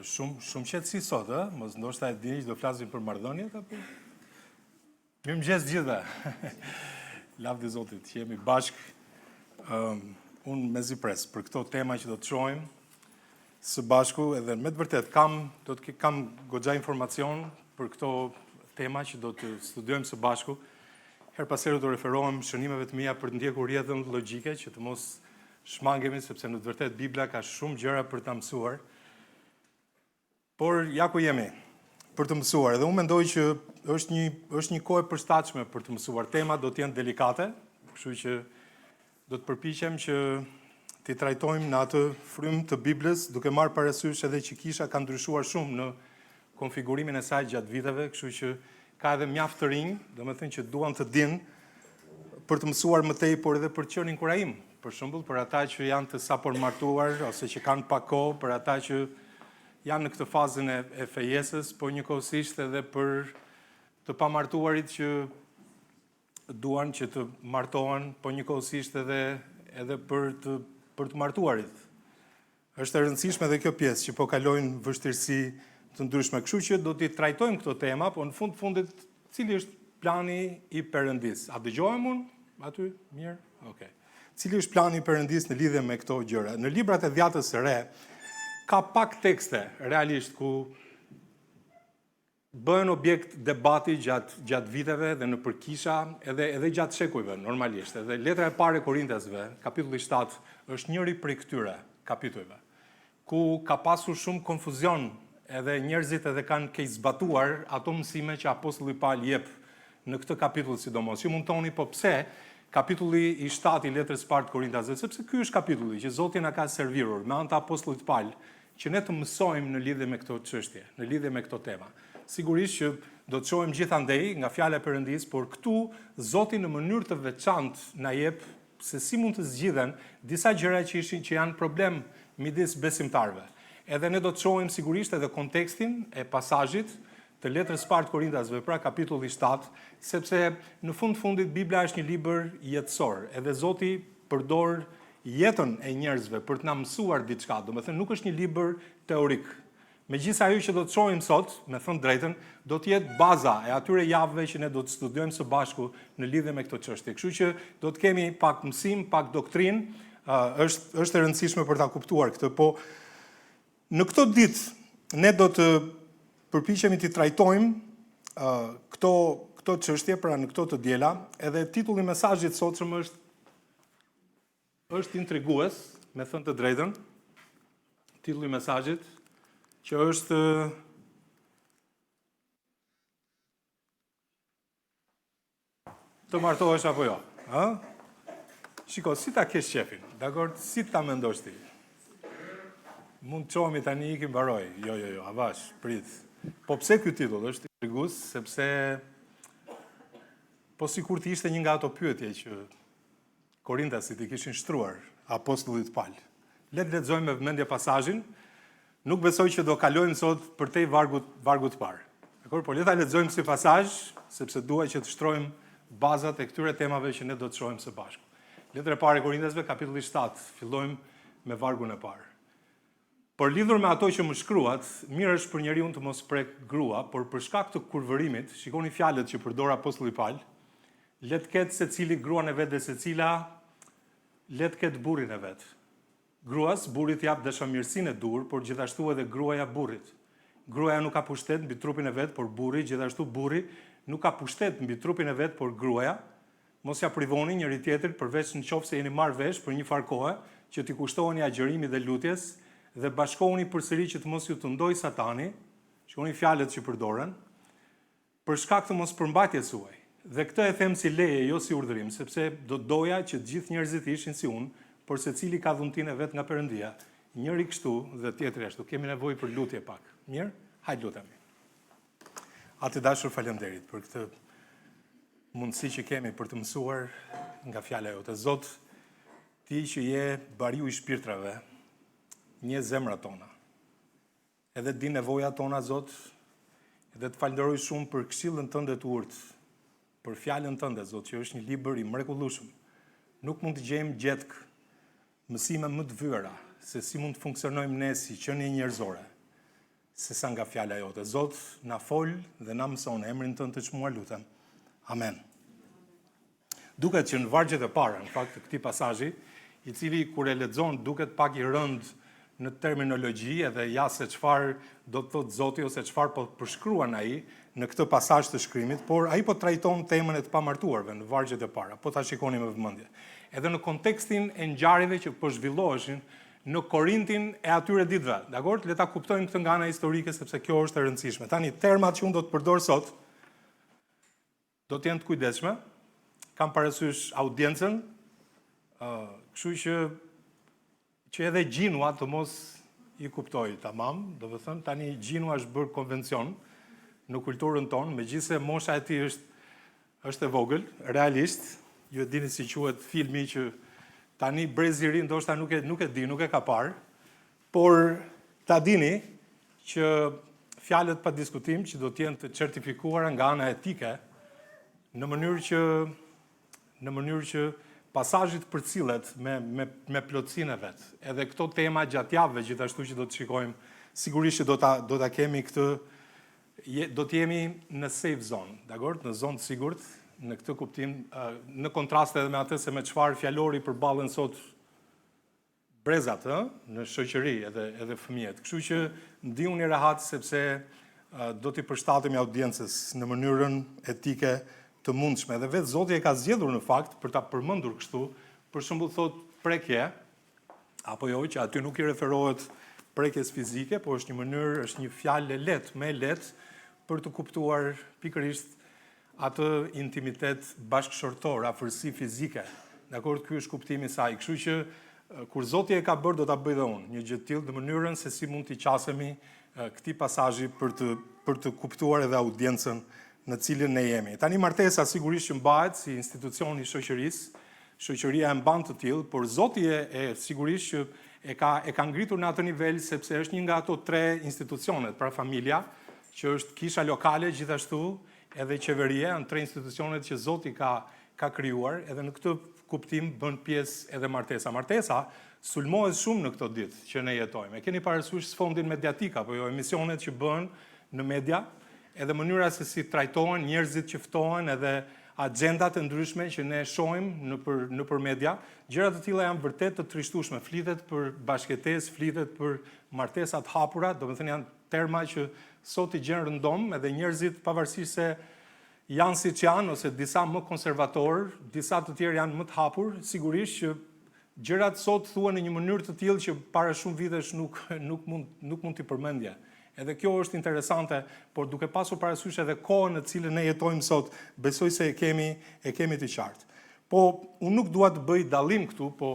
Shumë qetësi sot, mos ndoshta e dini që do flasim për marrëdhëniet apo? Mirëmëngjes gjithëve. Lavdi Zotit, që jemi bashk. Unë mezi pres për këto tema që do të shohim së bashku, edhe me të vërtet kam goxha informacion për këto tema që do të studiojmë së bashku. Her pas here do referohem shënimeve të mia për të ndjekur rrjetën logjike që të mos shmangemi, sepse në të vërtet Bibla ka shumë gjëra për ta mësuar. Por ja ku jemi për të mësuar, edhe unë mendoj që është një kohë e përshtatshme për të mësuar. Temat do të jenë delikate, kështu që do të përpiqem që t'i trajtojmë në atë frymë të Biblës, duke marrë parasysh edhe që kisha ka ndryshuar shumë në konfigurimin e saj gjatë viteve, kështu që ka edhe mjaft të rinj, domethënë që duan të dinë për të mësuar më tej, por edhe për të qenë inkurajim. Për shembull, për ata që janë të sapormartuar ose që kanë pak kohë, për ata që janë në këtë fazën e fejesës, po njëkohësisht edhe për të pamartuarit që duan që të martohen, po njëkohësisht edhe për të martuarit. Është e rëndësishme edhe kjo pjesë që po kalojnë vështirësi të ndryshme. Kështu që do t'i trajtojmë këto tema, po në fundit cili është plani i Perëndis? A dëgjohem unë? Aty? Mirë? Okej. Cili është plani i Perëndis në lidhje me këto gjëra? Në librat e Dhjatës së Re ka pak tekste realisht ku bëhen objekt debati gjatë viteve dhe në përkisha edhe gjatë shekujve normalisht. Edhe letra e parë e Korintasve, kapitulli 7, është njëri prej këtyre kapitujve, ku ka pasur shumë konfuzion, edhe njerëzit edhe kanë keq zbatuar ato mësime që apostulli Paul jep në këtë kapitull sidomos. Ju mund toni, po pse kapitulli i 7 i letrës parë të Korintasve, sepse ky është kapitulli që Zoti na ka servirur me anë të apostullit Paul që ne të mësojmë në lidhje me këto çështje, në lidhje me këto tema. Sigurisht që do të shohim gjithandej nga fjala e Perëndis, por këtu Zoti në mënyrë të veçantë na jep se si mund të zgjidhen disa gjëra që janë problem midis besimtarëve. Edhe ne do të shohim sigurisht edhe kontekstin e pasazhit të letrës parë të Korintasve, pra kapitulli 7, sepse në fundit Bibla është një libër jetësor, edhe Zoti përdor jetën e njerëzve për të na mësuar diçka. Domethënë nuk është një libër teorik. Megjithëse ajo që do të shohim sot, me thënë drejtën, do të jetë baza e atyre javëve që ne do të studiojmë së bashku në lidhje me këtë çështje. Kështu që do të kemi pak mësim, pak doktrinë, është e rëndësishme për ta kuptuar këtë, po në këtë ditë ne do të përpiqemi të trajtojmë këto çështje, pra në këto të diela, edhe titulli i mesazhit sotshëm është intrigues, me thënë të drejtën, titulli i mesazhit, që është të martohesh apo jo. Shiko, si ta kesh qefin, dakor, si ta mendosh ti? Mund të çohemi tani ikim mbaroj. Jo, avash, prit. Po pse ky titull është intrigues, sepse po sikur të ishte një nga ato pyetje që Korintasit i kishin shtruar apostullit Paul. Le të lexojmë me vëmendje pasazhin. Nuk besoj që do kalojmë sot përtej vargut të parë. Dakor, por le ta lexojmë si pasazh, sepse dua që të shtrojmë bazat e këtyre temave që ne do të shohim së bashku. Letra e parë e Korintasve, kapitulli 7, fillojmë me vargun e parë. Por lidhur me ato që më shkruat, mirë është për njeriu të mos prek grua, por për shkak të kurvërimit, shikoni fjalët që përdor apostulli Paul, le të ketë secili gruan e vet dhe secila le të ketë burrin e vet. Gruas, burrit jap dashamirësinë e dur, por gjithashtu edhe gruaja burrit. Gruaja nuk ka pushtet mbi trupin e vet, por burri, gjithashtu burri nuk ka pushtet mbi trupin e vet, por gruaja. Mos ja privoni njëri tjetrin përveç nëse jeni marrë vesh për një farë kohe që t'i kushtoheni agjërimit dhe lutjes dhe bashkohuni përsëri që të mos ju të ndojë Satani, shikoni fjalët që përdoren, për shkak të mospërmbajtjes suaj. Dhe këtë e them si leje, jo si urdhërim, sepse do doja që të gjithë njerëzit ishin si unë, por secili ka dhuntinë e vet nga Perëndia, njëri kështu dhe tjetri ashtu. Kemi nevojë për lutje pak. Mirë? Hajde lutemi. Atë dashur, faleminderit për këtë mundësi që kemi për të mësuar nga fjala jote. Zot, ti që je bariu i shpirtrave, një zemrat tona. Edhe di nevojat tona, Zot, edhe të falenderoj shumë për këshillën tënde të urtë, për fjalën tënde, Zot, që është një libër i mrekullueshëm. Nuk mund të gjejmë gjetk mësime më të vyera se si mund të funksionojmë ne si qenie njerëzore. se sa nga fjala jote. Zot, na fol dhe na mëson emrin tënd të çmuar lutem. Amen. Duket që në vargjet e para, në fakt, të këtij pasazhi, i cili kur e lexon duket pak i rënd në terminologji edhe ja se çfarë do të thotë Zoti ose çfarë po përshkruan ai në këtë pasazh të shkrimit, por ai po trajton temën e të pamartuarve në vargjet e para. Po ta shikoni me vëmendje. Edhe në kontekstin e ngjarjeve që po zhvilloheshin në Korintin e atyre ditëve. Dakor? Le ta kuptojmë këtë nga ana historike sepse kjo është e rëndësishme. Tani termat që unë do të përdor sot do të jenë të kujdesshme. Kam parasysh audiencën, kështu që edhe gjinua të mos i kuptoj tamam, do të thënë tani gjinua është bërë konvencion në kulturën tonë, megjithëse mosha e tij është e vogël, realisht, ju e dini si quhet filmi që tani brezi i ri ndoshta nuk e di, nuk e ka parë, por ta dini që fjalët pa diskutim që do të jenë të certifikuara nga ana etike në mënyrë që pasazhi të përcillet me plotësinë e vet. Edhe këto tema gjatë javëve gjithashtu që do të shikojmë, sigurisht që do ta kemi këtë, do të jemi në safe zone, dakor, në zonë të sigurt, në këtë kuptim, në kontrast edhe me atë se me çfarë fjalori përballen sot brezat, në shoqëri edhe fëmijët. Kështu që ndihuni rehat sepse do t'i përshtatemi audiencës në mënyrën etike të mundshme. Dhe vetë Zoti e ka zgjedhur në fakt për ta përmendur kështu, për shembull thot prekje, apo jo, që aty nuk i referohet prekjes fizike, po është një mënyrë, është një fjalë më e lehtë për të kuptuar pikërisht atë intimitet bashkëshortor, afërsi fizike. Dakor, ky është kuptimi i saj. Kështu që kur Zoti e ka bërë, do ta bëj dhe unë një gjë të tillë në mënyrën se si mund t'i qasemi këtij pasazhi për të kuptuar edhe audiencën në cilën ne jemi. Tani martesa sigurisht që mbahet si institucion i shoqërisë, shoqëria e mban të tillë, por Zoti sigurisht që e ka ngritur në atë nivel sepse është një nga ato 3 institucionet, pra familja, që është kisha lokale gjithashtu, edhe qeveria, janë 3 institucionet që Zoti ka krijuar, edhe në këtë kuptim bën pjesë edhe martesa. Martesa sulmohet shumë në këto ditë që ne jetojmë. E keni parasysh sfondin mediatik apo jo, emisionet që bën në media, edhe mënyra se si trajtohen njerëzit që ftohen, edhe agjendat e ndryshme që ne shohim nëpër media, gjërat të tilla janë vërtet të trishtueshme. Flitet për bashkëtesë, flitet për martesa të hapura, domethënë janë terma që sot i gjen rëndom, edhe njerëzit pavarësisht se janë siç janë ose disa më konservator, disa të tjerë janë më të hapur, sigurisht që gjërat sot thuhen në një mënyrë të tillë që para shumë vitesh nuk mund t'i përmendje. Edhe kjo është interesante, por duke pasur parasysh edhe kohën në cilën ne jetojmë sot, besoj se e kemi të qartë. Po, unë nuk dua të bëj dallim këtu, po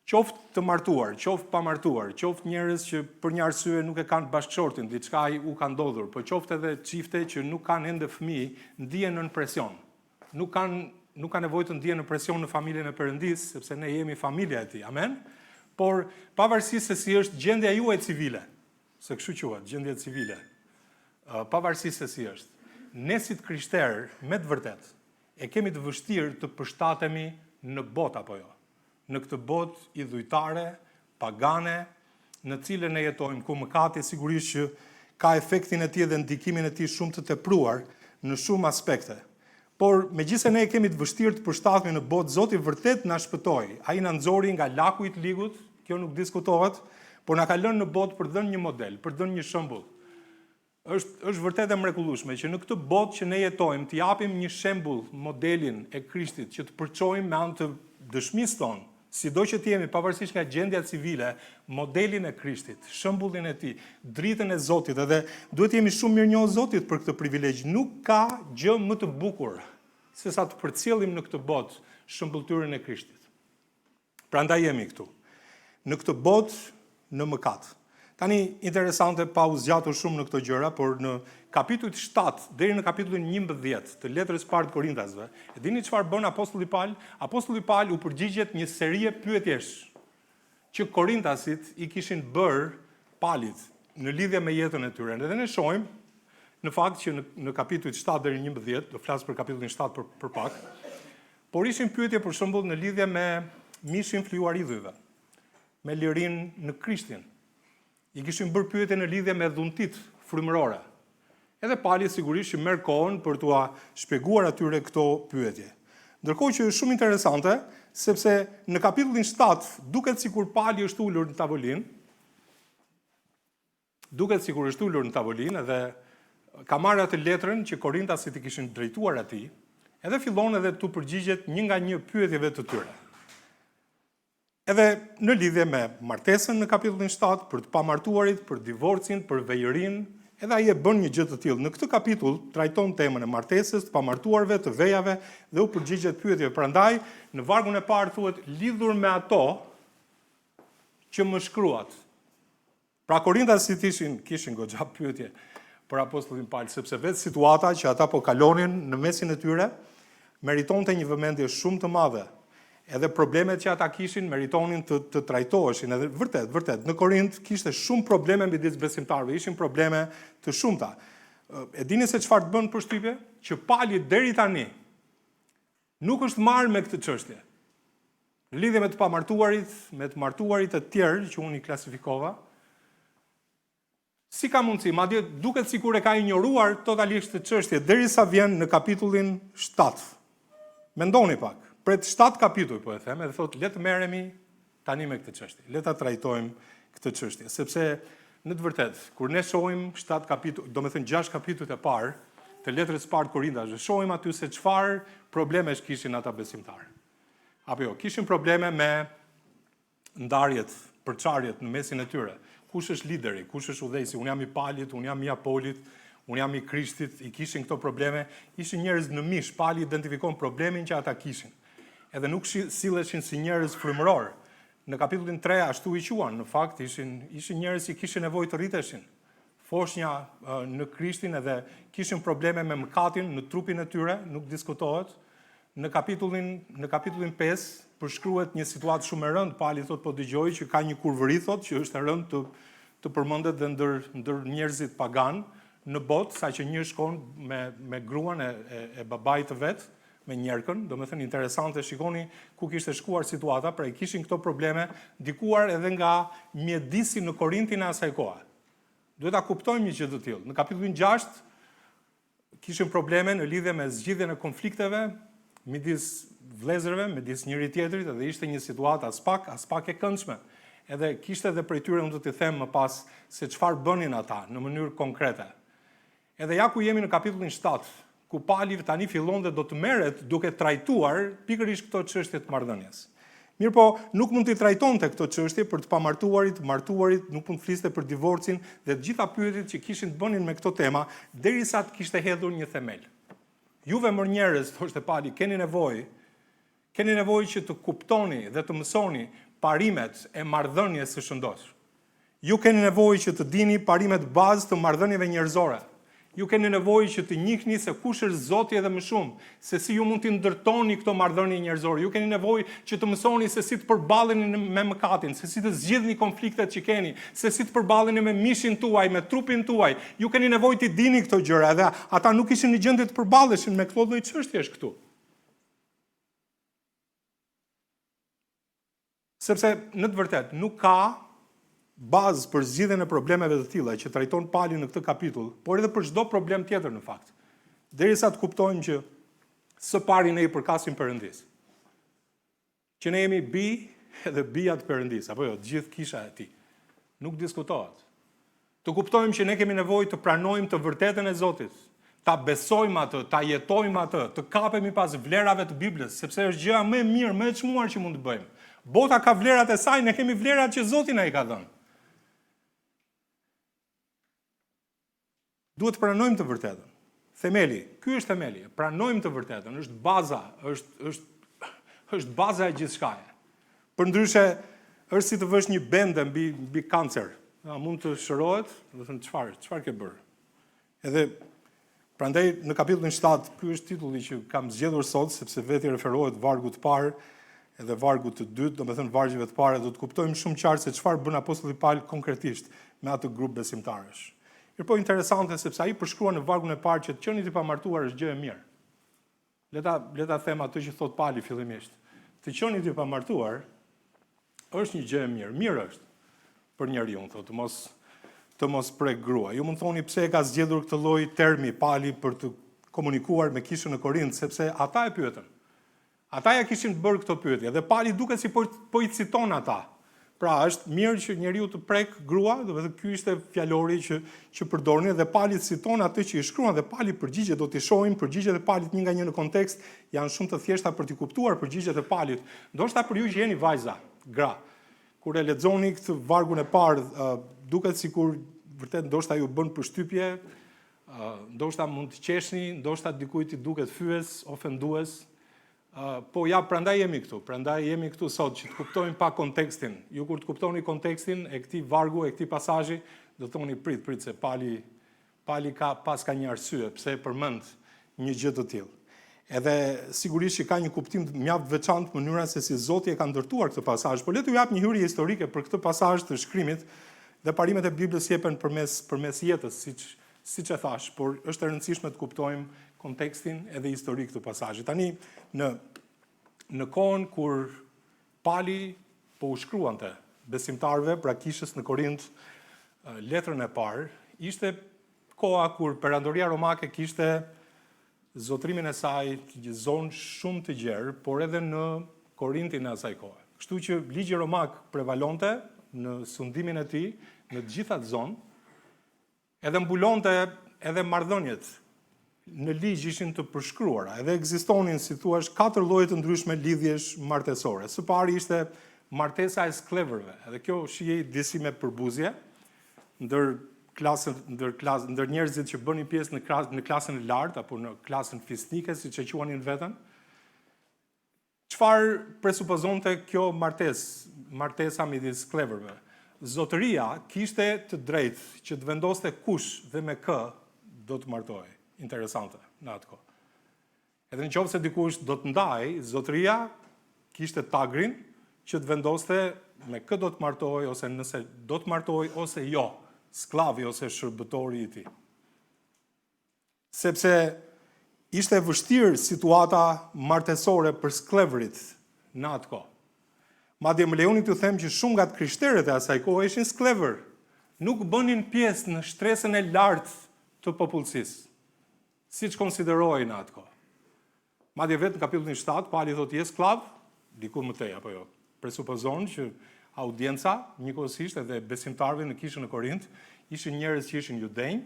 qoftë të martuar, qoftë pa martuar, qoftë njerëz që për një arsye nuk e kanë bashkëshortin, diçka u ka ndodhur, po qoftë edhe çifte që nuk kanë ende fëmijë, ndihen nën presion. Nuk kanë nevojë të ndihen në presion në familjen e Perëndis, sepse ne jemi familja e tij. Amen. Por pavarësisht se si është gjendja juaj civile, se kështu quhet, gjendje civile, pavarësisht se si është, ne si të krishterë, me të vërtet, e kemi të vështirë të përshtatemi në botë apo jo. Në këtë botë idhujtare, pagane, në cilën ne jetojmë, ku mëkati sigurisht që ka efektin e tij dhe ndikimin e tij shumë të tepruar në shumë aspekte. Por megjithëse ne e kemi të vështirë të përshtatemi në botë, Zoti vërtet na shpëtoi. Ai na nxori nga laku i të ligut, kjo nuk diskutohet, por na ka lënë në botë për të dhënë një model, për të dhënë një shembull. Është vërtet e mrekullueshme që në këtë botë që ne jetojmë, të japim një shembull, modelin e Krishtit, që të përçojmë me anë të dëshmisë tonë, sido që të jemi pavarësisht nga gjendja civile, modelin e Krishtit, shembullin e tij, dritën e Zotit, edhe duhet jemi shumë mirënjohës Zotit për këtë privilegj. Nuk ka gjë më të bukur se sa të përcjellim në këtë botë shembulltyrën e Krishtit. Prandaj jemi këtu. Në këtë botë në mëkat. Tani, interesante, pa u zgjatur shumë në këto gjëra, por në kapitullin 7 deri në kapitullin 11 të letrës parë të Korintasve, e dini çfarë bën apostulli Paul? Apostulli Paul u përgjigjet një serie pyetjesh që Korintasit i kishin bërë Paulit në lidhje me jetën e tyre. Dhe ne shohim në fakt që në kapitullin 7 deri në 11, do flas për kapitullin 7 për pak, por ishin pyetje për shembull në lidhje me mishin fluar idhujve, me lirin në Krishtin, I kishin bërë pyetje në lidhje me dhuntit frymërore. Edhe Pali sigurisht që merr kohën për t'ua shpjeguar atyre këto pyetje. Ndërkohë që është shumë interesante, sepse në kapitullin 7 duket sikur Pali është ulur në tavolinë, edhe ka marrë atë letrën që Korintasit i kishin drejtuar atij, edhe fillon edhe t'u përgjigjet një nga një pyetjeve të tyre. Edhe në lidhje me martesën në kapitullin 7, për të pamartuarit, për divorcin, për vejërin, edhe ai e bën një gjë të tillë. Në këtë kapitull trajton temën e martesës, të pamartuarve, të vejave dhe u përgjigjet pyetjeve. Prandaj, në vargun e parë thuhet lidhur me ato që më shkruat. Pra Korintasit kishin goxha pyetje për apostullin Paul, sepse vetë situata që ata po kalonin në mesin e tyre meritonte një vëmendje shumë të madhe. Edhe problemet që ata kishin meritonin të trajtoheshin. Edhe vërtet, në Korint kishte shumë probleme midis besimtarëve, ishin probleme të shumta. E dini se çfarë të bën përshtypje? Që Pali deri tani nuk është marrë me këtë çështje. Në lidhje me të pamartuarit, me të martuarit të tjerë që unë i klasifikova, si ka mundësi, madje duket sikur e ka injoruar totalisht të çështje derisa vjen në kapitullin 7. Mendoni pak. Pret 7 kapitull, po e them, edhe thot, le të merremi tani me këtë çështje. Le ta trajtojmë këtë çështje, sepse në të vërtetë, kur ne shohim 7 kapitull, domethënë 6 kapitujt e parë të letrës së parë të Korintashve, shohim aty se çfarë problemesh kishin ata besimtarë. Apo jo, kishin probleme me ndarjet, përçarjet në mesin e tyre. Kush është lideri, kush është udhëheqësi? Unë jam i Palit, unë jam i Apolit, unë jam i Krishtit, i kishin këto probleme, ishin njerëz në mish. Pali identifikon problemin që ata kishin. Edhe nuk silleshin si njerëz frymëror. Në kapitullin 3 ashtu i quan, në fakt ishin njerëz që kishin nevojë të rriteshin. Foshnja në Krishtin edhe kishin probleme me mëkatin në trupin e tyre, nuk diskutohet. Në kapitullin 5 përshkruhet një situatë shumë e rëndë. Pali thot po dëgjoj që ka një kurvëri thot që është e rëndë të përmendet dhe ndër njerëzit pagan në botë, saqë një shkon me gruan e babait të vet, me njerkën, domethënë interesante, shikoni ku kishte shkuar situata, pra i kishin këto probleme ndikuar edhe nga mjedisi në Korintin e asaj kohe. Duhet ta kuptojmë një gjë të tillë. Në kapitullin 6 kishin probleme në lidhje me zgjidhjen e konflikteve midis vëllezërve, midis njëri tjetrit, edhe ishte një situatë as pak e këndshme. Edhe kishte edhe prej tyre, unë do t'i them më pas se çfarë bënin ata në mënyrë konkrete. Edhe ja ku jemi në kapitullin 7, ku Pali tani fillon dhe do të merret duke trajtuar pikërisht këto çështje të marrëdhënies. Mirë po, nuk mund t'i trajtonte këto çështje për të pamartuarit, martuarit, nuk mund të fliste për divorcin dhe të gjitha pyetjet që kishin të bënin me këto tema, derisa të kishte hedhur një themel. Juve mër njerëz, thoshte Pali, keni nevojë që të kuptoni dhe të mësoni parimet e marrëdhënies së shëndosh. Ju keni nevojë që të dini parimet bazë të marrëdhënieve njerëzore. Ju keni nevojë që të njihni se kush është Zoti edhe më shumë, se si ju mund t'i ndërtoni këto marrëdhënie njerëzore. Ju keni nevojë që të mësoni se si të përballeni me mëkatin, se si të zgjidhni konfliktet që keni, se si të përballeni me mishin tuaj, me trupin tuaj. Ju keni nevojë të dini këto gjëra, edhe ata nuk ishin në gjendje të përballeshin me këto lloj çështjesh këtu. Sepse në të vërtetë nuk ka bazë për zgjidhjen e problemeve të tilla që trajton Pali në këtë kapitull, por edhe për çdo problem tjetër në fakt. Derisa të kuptojmë që së pari ne I përkasim Perëndis. Që ne jemi bi edhe bija të Perëndis, apo jo, të gjithë kisha e Tij. Nuk diskutohet. Të kuptojmë që ne kemi nevojë të pranojmë të vërtetën e Zotit, ta besojmë atë, ta jetojmë atë, të kapemi pas vlerave të Biblës, sepse është gjëja më e mirë, më e çmuar që mund të bëjmë. Bota ka vlerat e saj, ne kemi vlerat që Zoti na I ka dhënë. Duhet të pranojmë të vërtetën. Themeli, ky është themeli. Pranojmë të vërtetën, është baza, është baza e gjithçkaje. Përndryshe, është si të vësh një bende mbi kancer. A mund të shërohet? Do të thënë çfarë ke bërë? Edhe prandaj në kapitullin 7, ky është titulli që kam zgjedhur sot, sepse veti referohet vargut të parë edhe vargut të dytë, domethënë vargjeve të para, do të kuptojmë shumë qartë se çfarë bën apostulli Paul konkretisht me atë grup besimtarësh. Po interesante sepse ai përshkruan në vargun e parë që të qenit I pamartuar është gjë e mirë. Le ta them atë që thot Pali fillimisht. Të qenit I pamartuar është një gjë e mirë. Mirë është për njeriu, thotë, të mos prek grua. Ju mund thoni pse e ka zgjedhur këtë lloj termi pali për të komunikuar me kishën në Korint, sepse ata e pyetën. Ata ja kishin bërë këto pyetje dhe pali duket si po I citon ata. Pra është mirë që njeriu të prek grua, do të thotë ky ishte fjalori që përdorni dhe pali citon atë që I shkruan dhe pali përgjigjet do t'i shohim, përgjigjet e palit një nga një në kontekst janë shumë të thjeshta për t'i kuptuar përgjigjet e palit. Ndoshta për ju që jeni vajza, gra, kur e lexoni këtë vargun e parë, duket sikur vërtet ndoshta ju bën përshtypje, ndoshta mund të qeshni, ndoshta dikujt I duket fyes, ofendues. Po ja, prandaj jemi këtu sot që të kuptojmë pak kontekstin. Ju kur të kuptoni kontekstin e këtij vargu, e këtij pasazhi, do të thoni prit se pali ka një arsye pse përmend një gjë të tillë. Edhe sigurisht që ka një kuptim mjaft veçantë mënyra se si Zoti e ka ndërtuar këtë pasazh, por le t'ju jap një hyrje historike për këtë pasazh të shkrimit dhe parimet e Biblës jepen përmes jetës, siç e thash, por është e rëndësishme të kuptojmë kontekstin edhe historik të pasazhit. Tani, në kohën kur pali po u shkruante besimtarëve, pra kishës në Korint, letrën e parë, ishte koha kur Perandoria Romake kishte zotrimin e saj një zonë shumë të gjerë, por edhe në Korintin e asaj kohe. Kështu që ligji romak prevalonte në sundimin e tij në të gjitha zonë, edhe mbulonte edhe marrëdhëniet në ligj ishin të përshkruara, edhe ekzistonin, si thuaç, 4 lloje të ndryshme lidhjesh martesore. Së pari ishte martesa e skleverëve, edhe kjo shihej disi me përbuzje ndër njerëzit që bënin pjesë në klasën e lartë apo në klasën fisnike, siç e quanin veten. Çfarë presupozonte kjo martesa midis skleverëve? Zotëria kishte të drejtë që të vendoste kush dhe me kë do të martohej. Interesante në atë kohë. Edhe nëse dikush do të ndaj, zotëria kishte tagrin që të vendoste me kë do të martohej ose nëse do të martohej ose jo, sklavi ose shërbëtori I tij. Sepse ishte vështirë situata martesore për skleverit në atë kohë. Madje më lejoni t'ju them që shumë nga të krishterët e asaj kohe ishin sklever, nuk bënin pjesë në shtresën e lartë të popullsisë, siç konsiderohej në atë kohë. Madje vetë në kapitullin 7, pali thotë je sklav, diku më tej apo jo. Presupozon që audienca, njëkohësisht edhe besimtarëve në kishën në Korint, ishin njerëz që ishin judenj,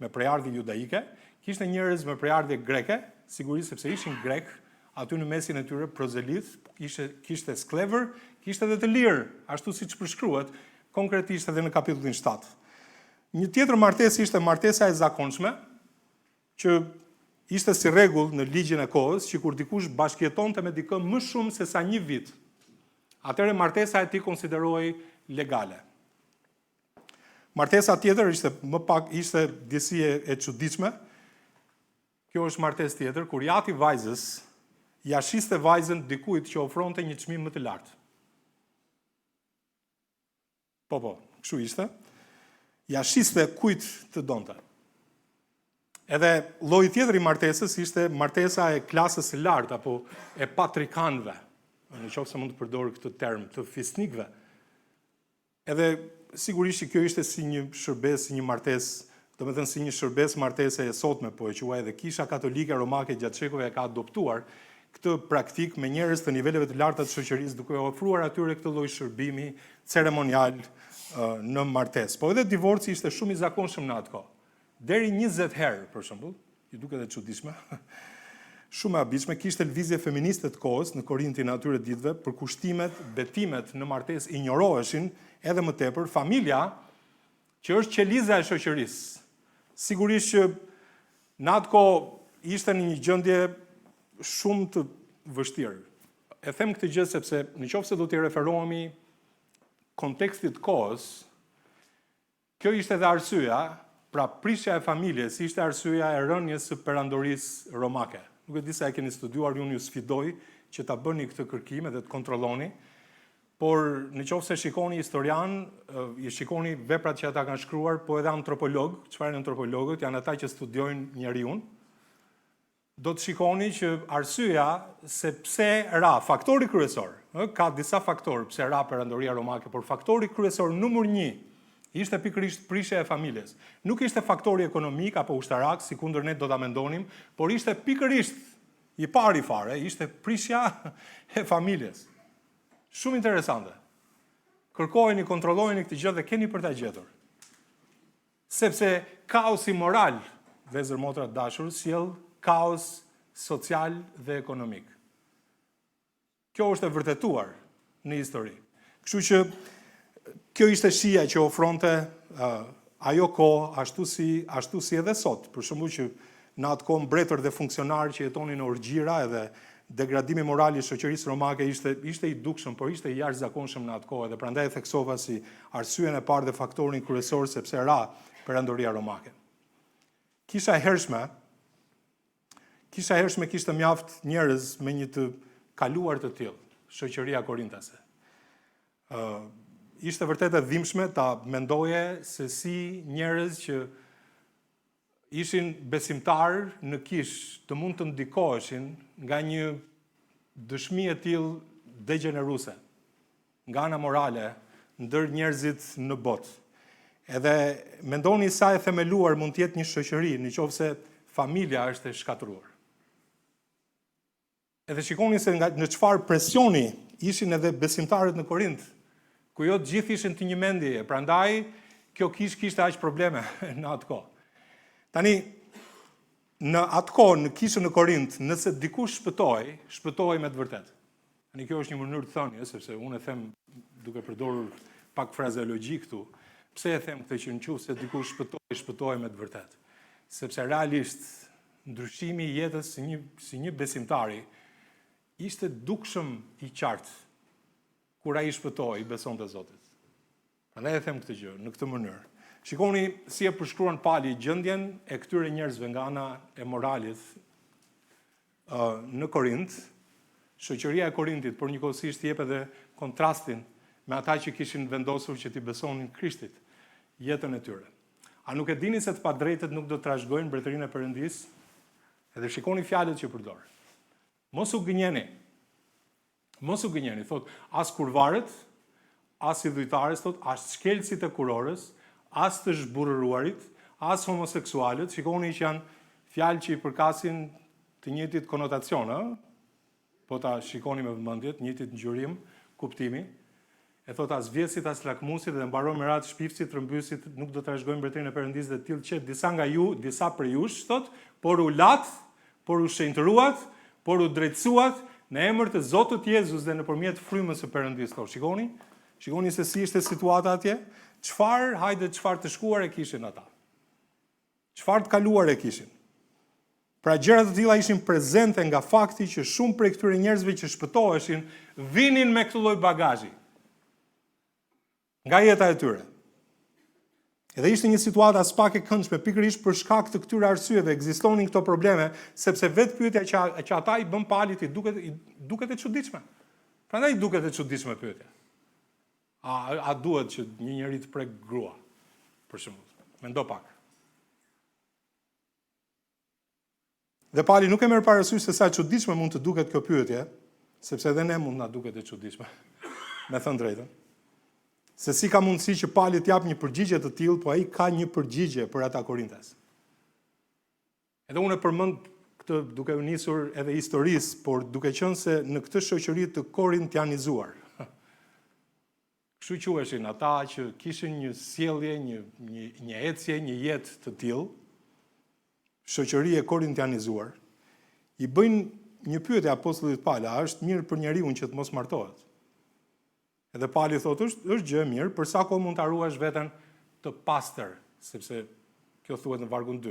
me prejardhje judaike, kishte njerëz me prejardhje greke, sigurisht sepse ishin grek, aty në mesin e tyre prozelit, kishte sklever, kishte edhe të lirë, ashtu siç përshkruhet konkretisht edhe në kapitullin 7. Një tjetër martesë ishte martesa e zakonshme, që ishte si rregull në ligjin e kohës, që kur dikush bashkëjetonte me dikë më shumë se sa 1 vit, atëherë martesa e tij konsiderohej legale. Martesa tjetër ishte disi e çuditshme. Kjo është martesë tjetër, kur jati vajzës, ja shiste vajzën dikujt që ofronte një çmim më të lartë. Po, kështu ishte. Ja shiste kujt të donte. Edhe lloji tjetër I martesës ishte martesa e klasës së lartë apo e patrikanëve. Nëse mund të përdor këtë term, të fisnikëve. Edhe sigurisht që kjo ishte si një shërbes, si një martesë, domethënë si një shërbes martese e sotme, po e quaj edhe Kisha Katolike Romake gjatë shekujve ka adoptuar këtë praktik me njerëz të niveleve të larta të shoqërisë, duke ofruar atyre këtë lloj shërbimi ceremonial në martesë. Po edhe divorci ishte shumë I zakonshëm në atë kohë. Deri 20 herë, për shembull, ju duket e çuditshme. Shumë e habitshme, kishte lëvizje feministe të kohës në Korintin atyre ditëve, për kushtimet, betimet në martesë injoroheshin, edhe më tepër familja, që është qeliza e shoqërisë. Sigurisht që në atë kohë ishte në një gjendje shumë të vështirë. E them këtë gjë sepse nëse do t'i referohemi kontekstit kohës, kjo ishte edhe arsyeja. Pra prishja e familjes ishte arsyeja e rënies së perandorisë romake. Nuk e di sa e keni studiuar, unë ju sfidoj që ta bëni këtë kërkim edhe të kontrolloni, por nëse shikoni historian, shikoni veprat që ata kanë shkruar, po edhe antropolog, çfarë janë antropologët, janë ata që studiojnë njeriun, do të shikoni që arsyeja se pse ra, faktori kryesor, ka disa faktorë pse ra perandoria romake, por faktori kryesor numër 1 Ishte pikërisht prishja e familjes. Nuk ishte faktori ekonomik apo ushtarak, si kundër ne do ta mendonim, por ishte pikërisht i pari fare, ishte prishja e familjes. Shumë interesante. Kërkojeni, kontrollojeni këtë gjë dhe keni për ta gjetur. Sepse kaosi moral, vëllezër motra të dashur, sjell kaos social dhe ekonomik. Kjo është e vërtetuar në histori. Kështu që kjo ishte shija që ofronte ajo kohë, ashtu si edhe sot. Për shembull që në atë kohë mbretër dhe funksionarë që jetonin në orgjira edhe degradimi moral i shoqërisë romake ishte i dukshëm, por ishte i jashtëzakonshëm në atë kohë dhe prandaj e theksova si arsyen e parë dhe faktorin kryesor sepse ra perandoria romake. Kisha e hershme kishte mjaft njerëz me një të kaluar të tillë, shoqëria korintase. Ishte vërtet e dhimbshme ta mendoje se si njerëz që ishin besimtar në kish të mund të ndikoheshin nga një dëshmi e tillë degeneruese, nga ana morale ndër njerëzit në botë. Edhe mendoni sa e themeluar mund të jetë një shoqëri nëse familja është e shkatëruar. Edhe shikoni se në çfarë presioni ishin edhe besimtarët në Korint, ku jo të gjithë ishin të një mendje, prandaj kjo kishte aq probleme në atë kohë. Tani, në atë kohë, në kishën në Korint, nëse dikush shpëtoi me të vërtet. Tani, kjo është një mënyrë të thënie, sepse unë e them duke përdorur pak frazeologji këtu. Pse e them këtë që nëse dikush shpëtoi me të vërtet? Sepse realisht ndryshimi i jetës si një besimtari ishte dukshëm i qartë kur ai shpëtoi, besonte Zotit. Prandaj e them këtë gjë në këtë mënyrë. Shikoni si e përshkruan Pali gjendjen e këtyre njerëzve nga ana e moralit në Korint. Shoqëria e Korintit por njëkohësisht jep edhe kontrastin me ata që kishin vendosur që t'i besonin Krishtit jetën e tyre. A nuk e dini se të padrejtët nuk do të trashëgojnë mbretërinë e Perëndisë? Edhe shikoni fjalët që përdor. Mos u gënjeni, thot, as kurvarët, as i dhujtarës, thot, as shkelësit e kurorës, as të zhburruarit, as homoseksualët, shikoni që janë fjalë që i përkasin të njëjtit konotacion, po ta shikoni me vëmendje, të njëjtit ngjyrim, kuptimi. E thot as vjesit, as lakmusit dhe mbaron me radhë shpifësit, rëmbysit, nuk do të trashëgojnë mbretërinë e Perëndisë dhe tillë që disa nga ju, disa prej jush, thot, por u lat, por u shenjtëruat, por u drejtësuat në emër të Zotit Jezus dhe nëpërmjet frymës së Perëndisë. Shikoni se si ishte situata atje, çfarë të shkuar e kishin ata. Çfarë të kaluar e kishin. Pra gjërat të tilla ishin prezente nga fakti që shumë prej këtyre njerëzve që shpëtoheshin vinin me këtë lloj bagazhi. Nga jeta e tyre. Edhe ishte një situatë as pak e këndshme pikërisht për shkak të këtyre arsyeve ekzistonin këto probleme, sepse vetë pyetja që ata i bën Palit i duket e çuditshme. Prandaj duket e çuditshme pyetja. A duhet që një njeri të prek grua? Për shembull, mendo pak. Dhe Pali nuk e merr parasysh se sa çuditshme mund të duket kjo pyetje, sepse edhe ne mund na duket e çuditshme. Me thënë drejtën. Se si ka mundësi që Pali të jap një përgjigje të tillë, po ai ka një përgjigje për ata korintas. Edhe unë e përmend këtë duke u nisur edhe historisë, por duke qenë se në këtë shoqëri të korintianizuar. Kështu quheshin ata që kishin një sjellje, një ecje, një jetë të tillë, shoqëri e korintianizuar, i bëjnë një pyetje apostullit Pali, a është mirë për njeriu që të mos martohet? Edhe Pali thotë, është gjë e mirë, për sa kohë mund ta ruash veten të pastër, sepse kjo thuhet në vargun 2,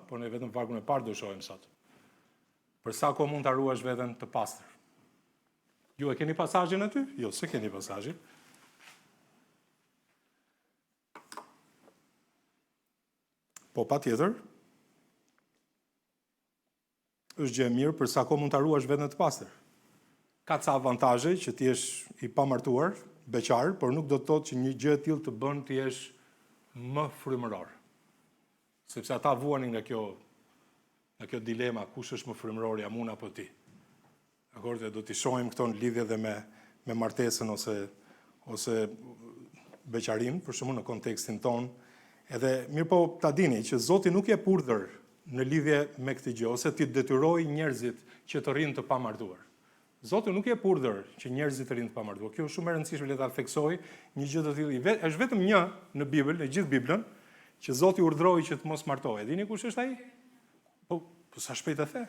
por ne vetëm në vargun e parë do shohim sot. Për sa kohë mund ta ruash veten të pastër. Ju e keni pasazhin aty? Jo, se keni pasazhin. Po patjetër. Është gjë e mirë për sa kohë mund ta ruash veten të pastër. Ka ca avantazhe që ti jesh i pamartuar, beqar, por nuk do të thotë që një gjë e tillë të bën ti jesh më frymëror. Sepse ata vuanin nga kjo dilema, kush është më frymëror, jam unë apo ti. Dakor, do t'i shohim këto në lidhje dhe me martesën ose beqarim, për shembull në kontekstin ton, edhe mirë po ta dini që Zoti nuk jep urdhër në lidhje me këtë gjë, ose ti detyroj njerëzit që të rrinë të pamartuar. Zoti nuk jep urdhër që njerëzit të rinë të pamartuar. Kjo është shumë e rëndësishme, le ta theksoj një gjë të tillë. Është vetëm një në Bibël, në gjithë Biblën, që Zoti urdhroi që të mos martohej. Dini kush është ai? Po sa shpejt e the?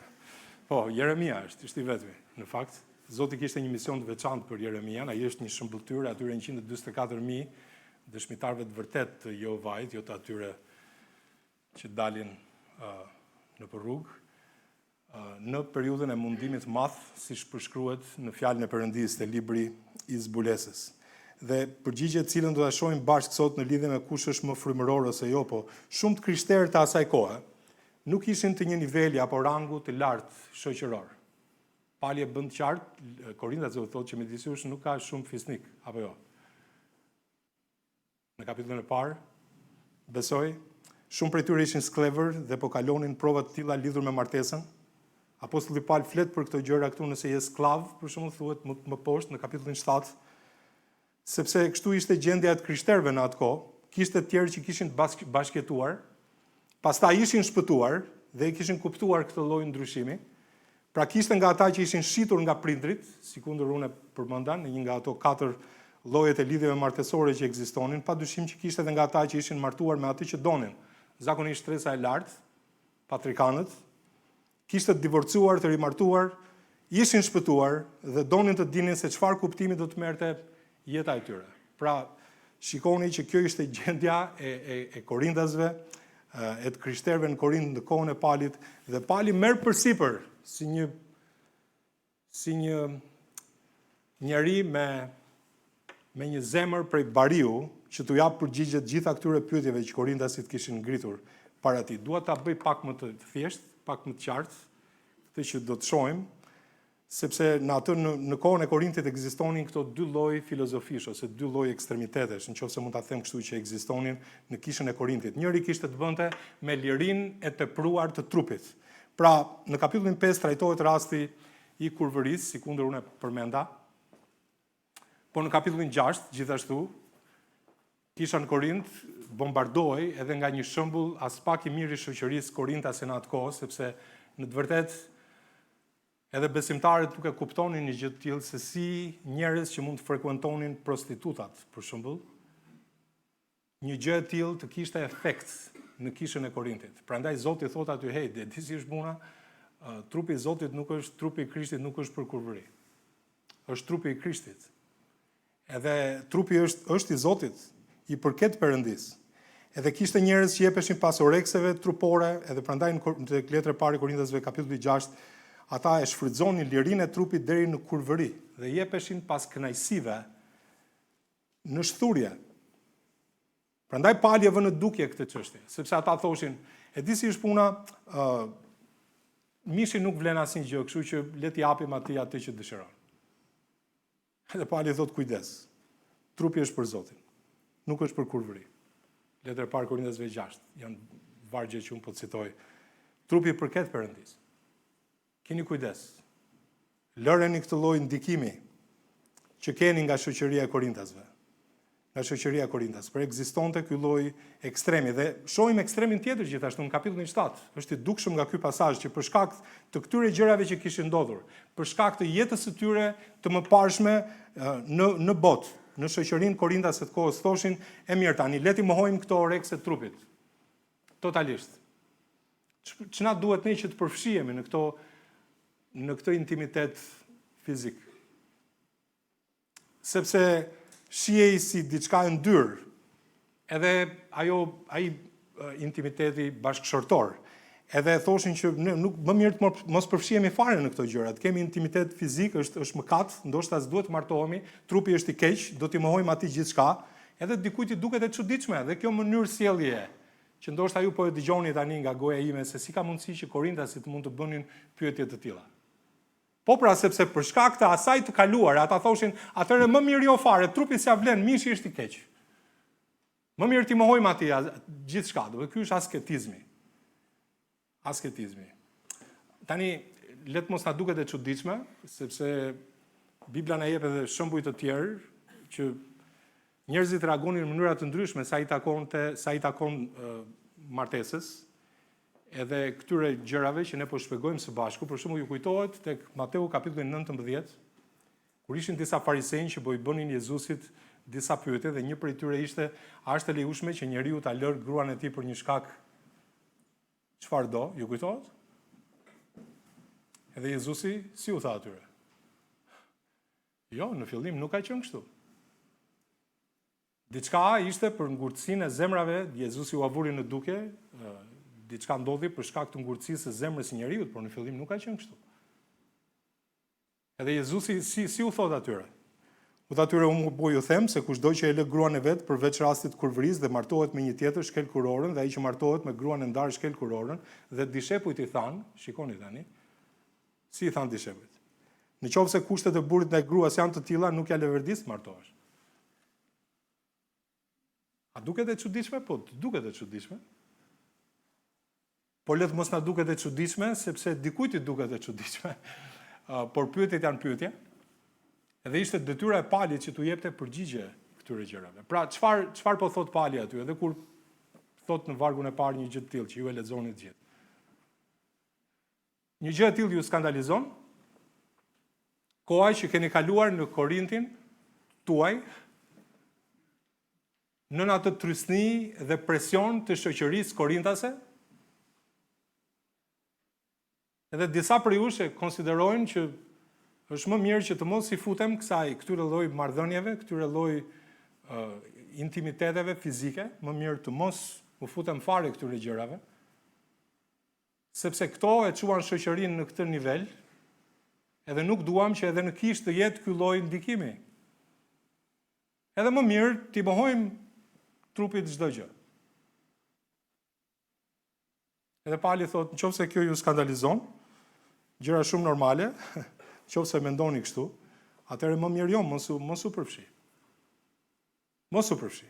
Po, Jeremia është i vetmi. Në fakt, Zoti kishte një mision të veçantë për Jeremian, ai është një shëmbulltyr atyre 144.000 dëshmitarëve të vërtet të Jehovait, jo të atyre që dalin në rrugë, në periudhën e mundimit madh, siç përshkruhet në fjalën e Perëndisë te libri i zbulesës. Dhe përgjigjet të cilën do ta shohim bashkë sot në lidhje me kush është më frymëror ose jo, po shumë të krishterë të asaj kohe nuk ishin të një niveli apo rangu të lartë shoqëror. Pali e bën të qartë, Korintat u thotë që midis jush nuk ka shumë fisnik, apo jo. Në kapitullin e parë, besoj, shumë prej tyre ishin sklever dhe po kalonin prova të tilla lidhur me martesën. Apostulli Paul flet për këto gjëra këtu nëse je sklav, për shembull thuhet më poshtë në kapitullin 7, sepse kështu ishte gjendja e krishterëve në atë kohë, kishte të tjerë që kishin bashkëtuar, pastaj ishin shpëtuar dhe i kishin kuptuar këtë lloj ndryshimi. Pra kishte nga ata që ishin shitur nga prindrit, sikundër unë përmenda në një nga ato 4 llojet e lidhjeve martësore që ekzistonin, padyshim që kishte edhe nga ata që ishin martuar me atë që donin. Zakonisht stresa e lartë, patrikanët, kishte të divorcuar, të rimartuar, ishin shpëtuar dhe donin të dinin se çfarë kuptimi do të merrte jeta e tyre. Pra, shikoni që kjo ishte gjendja e Korindasve, e të krishterëve në Korint në kohën e Palit, dhe Pali merr përsipër si një njeri me një zemër prej bariu që t'u jap përgjigje të gjitha këtyre pyetjeve që korintasit kishin ngritur para tij. Dua ta bëj pak më të thjeshtë, pak më të qartë, këtë që do të shohim, sepse në kohën e Korintit ekzistonin këto 2 lloj filozofish ose 2 lloj ekstremitetesh, nëse mund ta them kështu, që ekzistonin në kishën e Korintit. Njëri kishte të bënte me lirinë e tepruar të trupit. Pra, në kapitullin 5 trajtohet rasti i kurvërisë, sikundër unë përmenda. Po në kapitullin 6, gjithashtu, kisha në Korint bombardohej edhe nga një shembull as pak i mirë i shoqërisë korintase në atë kohë, sepse në të vërtetë edhe besimtarët nuk e kuptonin një gjë të tillë se si njerëz që mund të frekuentonin prostitutat, për shembull, një gjë e tillë të kishte efekt në kishën e Korintit. Prandaj Zoti thotë aty, hey, di si është puna, trupi i Zotit nuk është, trupi i Krishtit nuk është për kurvëri. Është trupi i Krishtit. Edhe trupi është i Zotit, i përket Perëndisë. Edhe kishte njerëz që jepeshin pas orekseve trupore, edhe prandaj në letrën e parë Korintasve kapitulli 6, ata e shfrytëzonin lirinë e trupit deri në kurvëri dhe jepeshin pas kënaqësive në shturje. Prandaj Pali e vë në dukje këtë çështje, sepse ata thoshin, e di si është puna, mishi nuk vlen asnjë gjë, kështu që le t'i japim atij atë që dëshiron. Edhe Pali thot kujdes. Trupi është për Zotin, nuk është për kurvëri. Letra e parë Korintasve 6, janë vargje që unë po të citoj. Trupi përket Perëndisë. Keni kujdes. Lëreni këtë lloj ndikimi që keni nga shoqëria e Korintasve. Nga shoqëria e Korintas, për ekzistonte ky lloj ekstremi dhe shohim ekstremin tjetër gjithashtu në kapitullin 7. Është i dukshëm nga ky pasazh që për shkak të këtyre gjërave që kishin ndodhur, për shkak të jetës së tyre të mëparshme në botë, në shoqërinë korintase të kohës thoshin, e mirë tani, le ti mohojmë këto orekse të trupit. Totalisht. Ç'na duhet ne që të përfshihemi në këtë intimitet fizik. Sepse shihej si diçka e ndyrë, edhe ai intimiteti bashkëshortor. Edhe thoshin që nuk më mirë të mos përfshihemi fare në këto gjëra. Të kemi intimitet fizik, është mëkat, ndoshta s'duhet të martohemi, trupi është i keq, do t'i mohojmë atij gjithçka, edhe dikujt i duket e çuditshme, dhe kjo mënyrë sjellje që ndoshta ju po e dëgjoni tani nga goja ime se si ka mundësi që korintasit mund të bënin pyetje të tilla. Po pra, sepse për shkak të asaj të kaluar, ata thoshin, atëherë më mirë jo fare, trupi s'ia vlen, mishi është i keq. Më mirë ti mohojmë atij gjithçka, do të ky është asketizmi. Asketizmi. Tani, let mos na duket e çuditshme, sepse Bibla na jep edhe shembuj të tjerë që Njerëzit reagonin në mënyra të ndryshme sa i takon martesës, edhe këtyre gjërave që ne po shpjegojmë së bashku. Për shembull, ju kujtohet tek Mateu kapitulli 19, kur ishin disa farisejnë që i bënin Jezusit disa pyetje dhe një prej tyre ishte, a është e lejueshme që njeriu ta lërë gruan e tij për një shkak çfarë do? Ju kujtohet? Edhe Jezusi si u tha atyre? Jo, në fillim nuk ka qenë kështu. Diçka ishte për ngurtësinë e zemrave, Jezusi u avuri në duke, diçka ndodhi për shkak të ngurtësisë së zemrës së njeriu, por në fillim nuk ka qenë kështu. Edhe Jezusi si u thot atyre? U thot atyre, unë po ju them se kushdo që e lë gruan e vet përveç rastit kur vris dhe martohet me një tjetër shkel kurorën, dhe ai që martohet me gruan e ndarë shkel kurorën, dhe dishepujt i thanë, shikoni tani, si i thanë dishepujt? Nëse kushtet e burrit ndaj gruas janë të tilla, nuk ja lëvërdis martohesh. A duket e çuditshme? Po, duket e çuditshme. Por le të mos na duket e çuditshme, sepse dikujt i duket e çuditshme. Por pyetjet janë pyetje. Edhe ishte detyra e Palit që t'u jepte përgjigje këtyre gjërave. Pra, çfarë po thot Pali aty, edhe kur thot në vargun e parë një gjë të tillë që ju e lexoni të gjithë. Një gjë e tillë ju skandalizon? Koha që keni kaluar në Korintin tuaj, në atë trysni dhe presion të shoqërisë korintase? Edhe disa prej jush e konsiderojnë që është më mirë që të mos i futem këtyre lloj marrëdhënieve, këtyre lloj intimiteteve fizike, më mirë të mos u futem fare këtyre gjërave, sepse këto e çuan shoqërinë në këtë nivel, edhe nuk duam që edhe në kishë të jetë ky lloj ndikimi. Edhe më mirë t'i mohojmë trupit çdo gjë. Edhe Pali thot, nëse kjo ju skandalizon, gjëra shumë normale, nëse mendoni kështu, atëherë më mirë mos u përfshi. Mos u përfshi.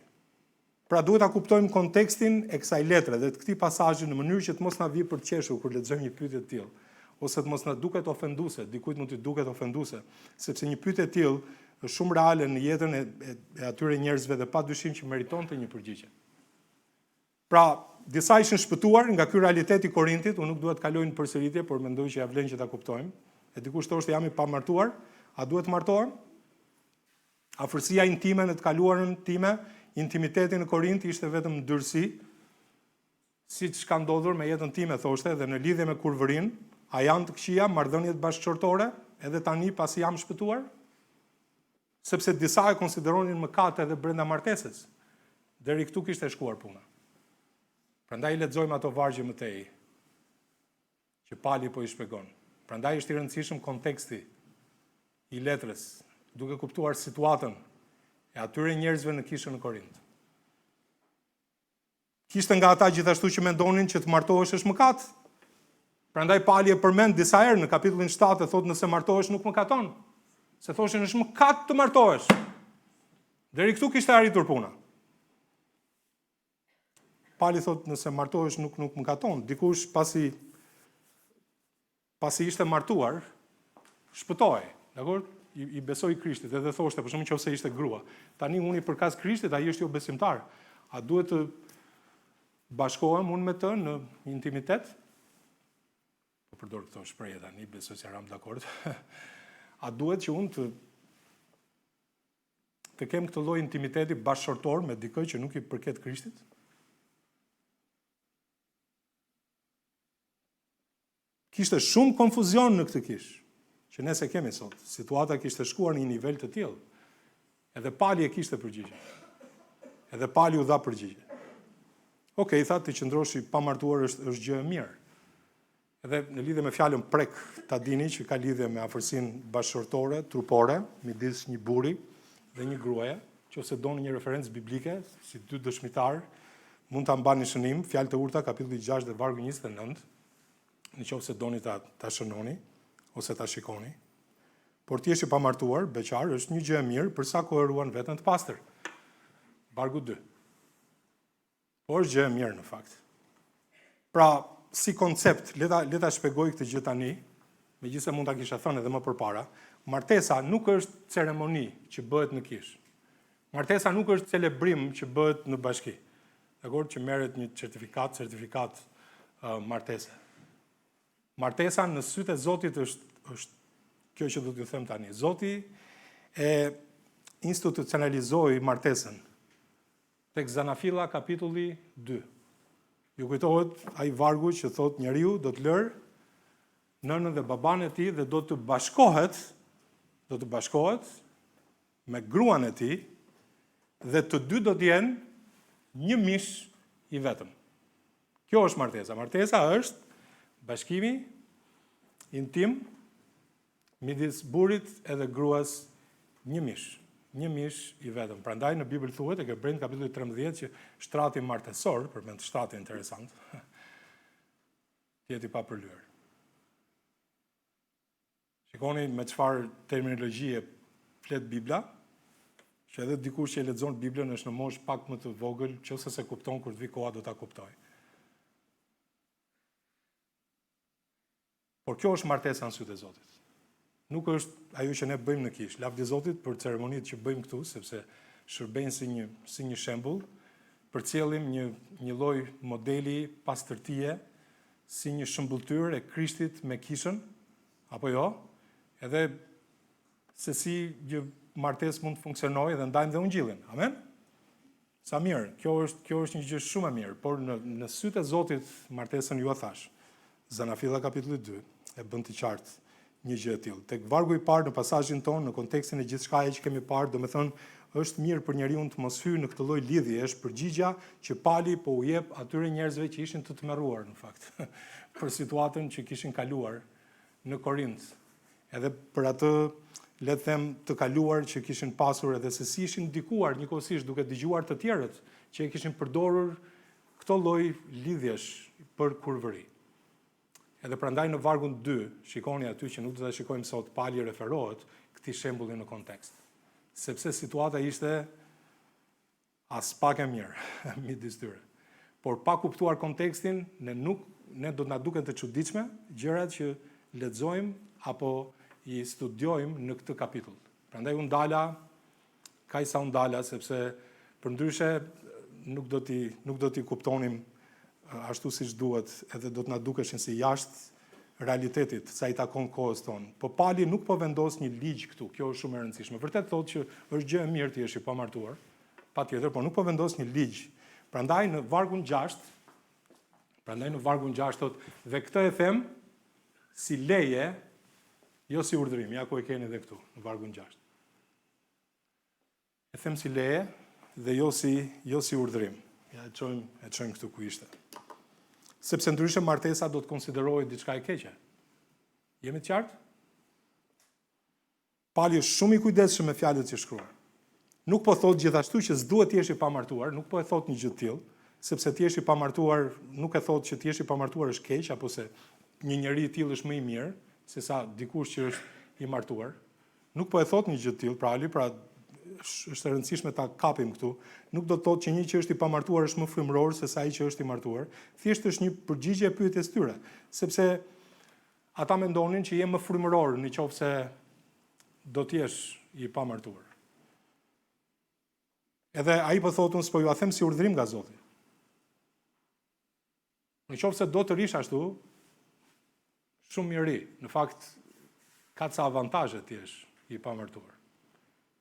Pra duhet ta kuptojmë kontekstin e kësaj letre dhe të këtij pasazhi në mënyrë që të mos na vi për të qeshur kur lexojmë një pyetje të tillë, ose të mos na duket ofenduese, dikujt mund t'i duket ofenduese, sepse një pyetje të tillë është shumë reale në jetën e atyre njerëzve dhe padyshim që meritonte një përgjigje. Pra, disa ishin shpëtuar nga ky realitet i Korintit, unë nuk dua të kaloj në përsëritje, por mendoj që ja vlen që ta kuptojmë. E dikush thoshte jam i pamartuar, a duhet të martohem? Afërsia intime në të kaluarën time, intimiteti në Korint ishte vetëm ndyrësi, siç ka ndodhur me jetën time, thoshte, dhe në lidhje me kurvërin, a janë të këqija marrëdhëniet bashkëqortore, edhe tani pasi jam shpëtuar? Sepse disa e konsideronin mëkat edhe brenda martesës. Deri këtu kishte shkuar puna. Prandaj lexojmë ato vargje më tej që Pali po i shpjegon. Prandaj është i rëndësishëm konteksti i letrës, duke kuptuar situatën e atyre njerëzve në kishën në Korint. Kishte nga ata gjithashtu që mendonin që të martohesh është mëkat. Prandaj Pali e përmend disa herë në kapitullin 7 thotë nëse martohesh nuk mëkaton. Se thoshin është mëkat të martohesh. Deri këtu kishte arritur puna. Pali thotë nëse martohesh nuk mëkaton. Dikush pasi ishte martuar, shpëtohej, dakor? I besoi Krishtit, edhe thoshte, për shembull nëse ishte grua. Tani unë i përkas Krishtit, ai është jo besimtar. A duhet të bashkohem unë me të në intimitet? Po përdor këto shprehje tani, besoj se jam dakord. A duhet që unë të kem këtë lloj intimiteti bashkëshortor me dikë që nuk i përket Krishtit? Kishte shumë konfuzion në këtë kishë, që ne se kemi sot. Situata kishte shkuar në një nivel të tillë. Edhe Pali e kishte përgjigje. Edhe Pali u dha përgjigje. Okej, tha të qëndrosh i pamartuar është gjë e mirë. Edhe në lidhje me fjalën prek, ta dini që ka lidhje me afërsinë bashkëshortore, trupore, midis një burri dhe një gruaje, nëse doni një referencë biblike, si dy dëshmitar, mund ta mbani shënim, Fjalët e Urta, kapitulli 6 dhe vargu 29, nëse doni ta shënoni ose ta shikoni. Por ti je i pamartuar, beqar, është një gjë e mirë për sa kohë ruan veten të pastër. Vargu 2. Por është gjë e mirë në fakt. Pra, si koncept, le ta shpjegoj këtë gjë tani, megjithëse mund ta kisha thënë edhe më përpara, martesa nuk është ceremoni që bëhet në kishë. Martesa nuk është celebrim që bëhet në bashki. Dakor, që merret një certifikat martese. Martesa në sytë e Zotit është kjo që do t'ju them tani. Zoti e institucionalizoi martesën tek Zanafilla kapitulli 2. Ju kujtohet ai vargu që thot njeriu do të lërë nënën dhe baban e tij dhe do të bashkohet me gruan e tij dhe të dy do të jenë një mish i vetëm. Kjo është martesa. Martesa është bashkimi intim midis burrit edhe gruas, një mish i vetëm. Prandaj në Bibël thuhet e Hebrejt kapitulli 13 që shtrati martesor, përmend shtrati interesant, jeti pa përlyer. Shikoni me çfarë terminologjie flet Bibla, që edhe dikush që e lexon Biblën është në moshë pak më të vogël, nëse se kupton kur të vi koha do ta kuptoj. Por kjo është martesa në sytë e Zotit. Nuk është ajo që ne bëjmë në kish. Lavdi Zotit për ceremonitë që bëjmë këtu, sepse shërbejnë si një shembull, përcjellim një lloj modeli pastërtie, si një shëmbulltyr e Krishtit me kishën, apo jo? Edhe se si një martesë mund të funksionojë dhe ndajmë dhe ungjillin. Amen? Sa mirë, kjo është një gjë shumë e mirë, por në sytë e Zotit martesën ju a thash. Zanafilla kapitulli 2 e bën të qartë një gjë e tillë. Tek vargu i parë në pasazhin tonë, në kontekstin e gjithçkaje që kemi parë, domethënë është mirë për njeriu të mos hyjë në këtë lloj lidhje, është përgjigja që Pali po u jep atyre njerëzve që ishin të tmerruar në fakt për situatën që kishin kaluar në Korint. Edhe për atë le të them të kaluar që kishin pasur edhe se si ishin ndikuar njëkohësisht duke dëgjuar të tjerët që e kishin përdorur këto lloj lidhjesh për kurvëri. Edhe prandaj në vargun 2, shikoni aty që nuk do ta shikojmë sot, Pali referohet këtij shembulli në kontekst. Sepse situata ishte as pak e mirë midis tyre. Por pa kuptuar kontekstin, ne do të na duken të çuditshme gjërat që lexojmë apo i studiojmë në këtë kapitull. Prandaj u ndala, sepse përndryshe nuk do t'i kuptonim ashtu siç duhet, edhe do të na dukeshin si jashtë realitetit, sa i takon kohës tonë. Po Pali nuk po vendos një ligj këtu, kjo është shumë e rëndësishme. Vërtet thotë që është gjë e mirë të jesh i pamartuar, patjetër, por nuk po vendos një ligj. Prandaj në vargun 6 thotë, dhe këtë e them si leje, jo si urdhërim, ja ku e keni edhe këtu, në vargun 6. E them si leje dhe jo si urdhërim. Ja e çojmë këtu ku ishte. Sepse ndryshe martesa do të konsiderohet diçka e keqe. Jemi të qartë? Pali është shumë i kujdesshëm me fjalët që shkruan. Nuk po thotë gjithashtu që s'duhet të jesh i pamartuar, nuk po e thotë një gjë të tillë, sepse të jesh i pamartuar nuk e thotë që të jesh i pamartuar është keq apo se një njeri i tillë është më i mirë se sa dikush që është i martuar. Nuk po e thotë një gjë të tillë, pra është e rëndësishme ta kapim këtu. Nuk do të thotë që një që është i pamartuar është më frymëror se sa ai që është i martuar. Thjesht është një përgjigje e pyetjes tyre, sepse ata mendonin që je më frymëror nëse do të jesh i pamartuar. Edhe ai po thotë unë s'po ju a them si urdhërim nga Zoti. Nëse do të rish ashtu, shumë mirë. Në fakt ka ca avantazhe të jesh i pamartuar.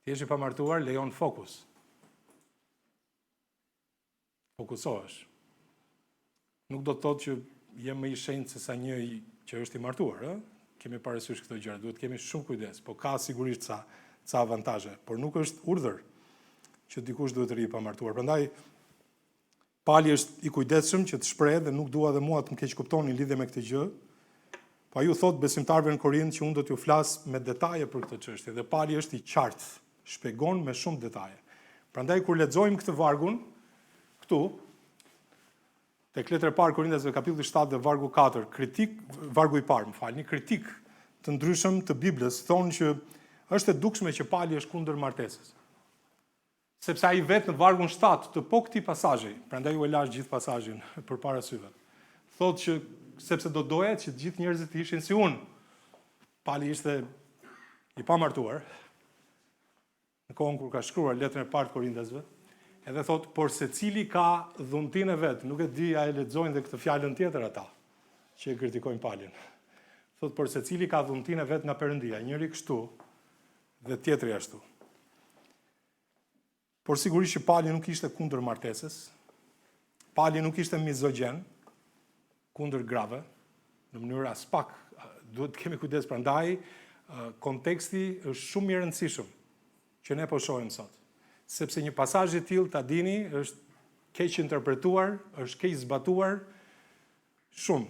Të jesh i pamartuar lejon fokus. Fokusohesh. Nuk do të thotë që je më i shenjtë se sa një që është i martuar, ë? Kemi parasysh këto gjëra, duhet kemi shumë kujdes, po ka sigurisht ca avantazhe, por nuk është urdhër që dikush duhet të rri i pamartuar. Prandaj Pali është i kujdesshëm që të shpreh dhe nuk dua dhe mua të më keq kuptoni në lidhje me këtë gjë. Po ai u thot besimtarëve në Korint që unë do t'ju flas me detaje për këtë çështje dhe Pali është i qartë, shpjegon me shumë detaje. Prandaj kur lexojmë këtë vargun këtu tek letra e parë Korintasve kapitulli 7 dhe vargu 4, vargu i parë, kritik të ndryshëm të Biblës thonë që është e dukshme që Pali është kundër martesës. Sepse ai vetë në vargun 7 të po këtij pasazhi, prandaj u lash gjithë pasazhin përpara syve. Thotë që sepse do doja që të gjithë njerëzit të ishin si unë. Pali ishte i pamartuar. në kohën kur ka shkruar letrën e parë të Korintësve, edhe thot, por secili ka dhuntinë e vet, nuk e di a e lexojnë dhe këtë fjalën tjetër ata që e kritikojnë Palin. Thot, por secili ka dhuntinë e vet nga Perëndia, njëri kështu dhe tjetri ashtu. Por sigurisht që Pali nuk ishte kundër martesës, Pali nuk ishte mizogjen, kundër grave, në mënyrë as pak, duhet të kemi kujdes, prandaj konteksti është shumë i rëndësishëm që ne po shohim sot. Sepse një pasazh i tillë, ta dini, është keq interpretuar, është keq zbatuar shumë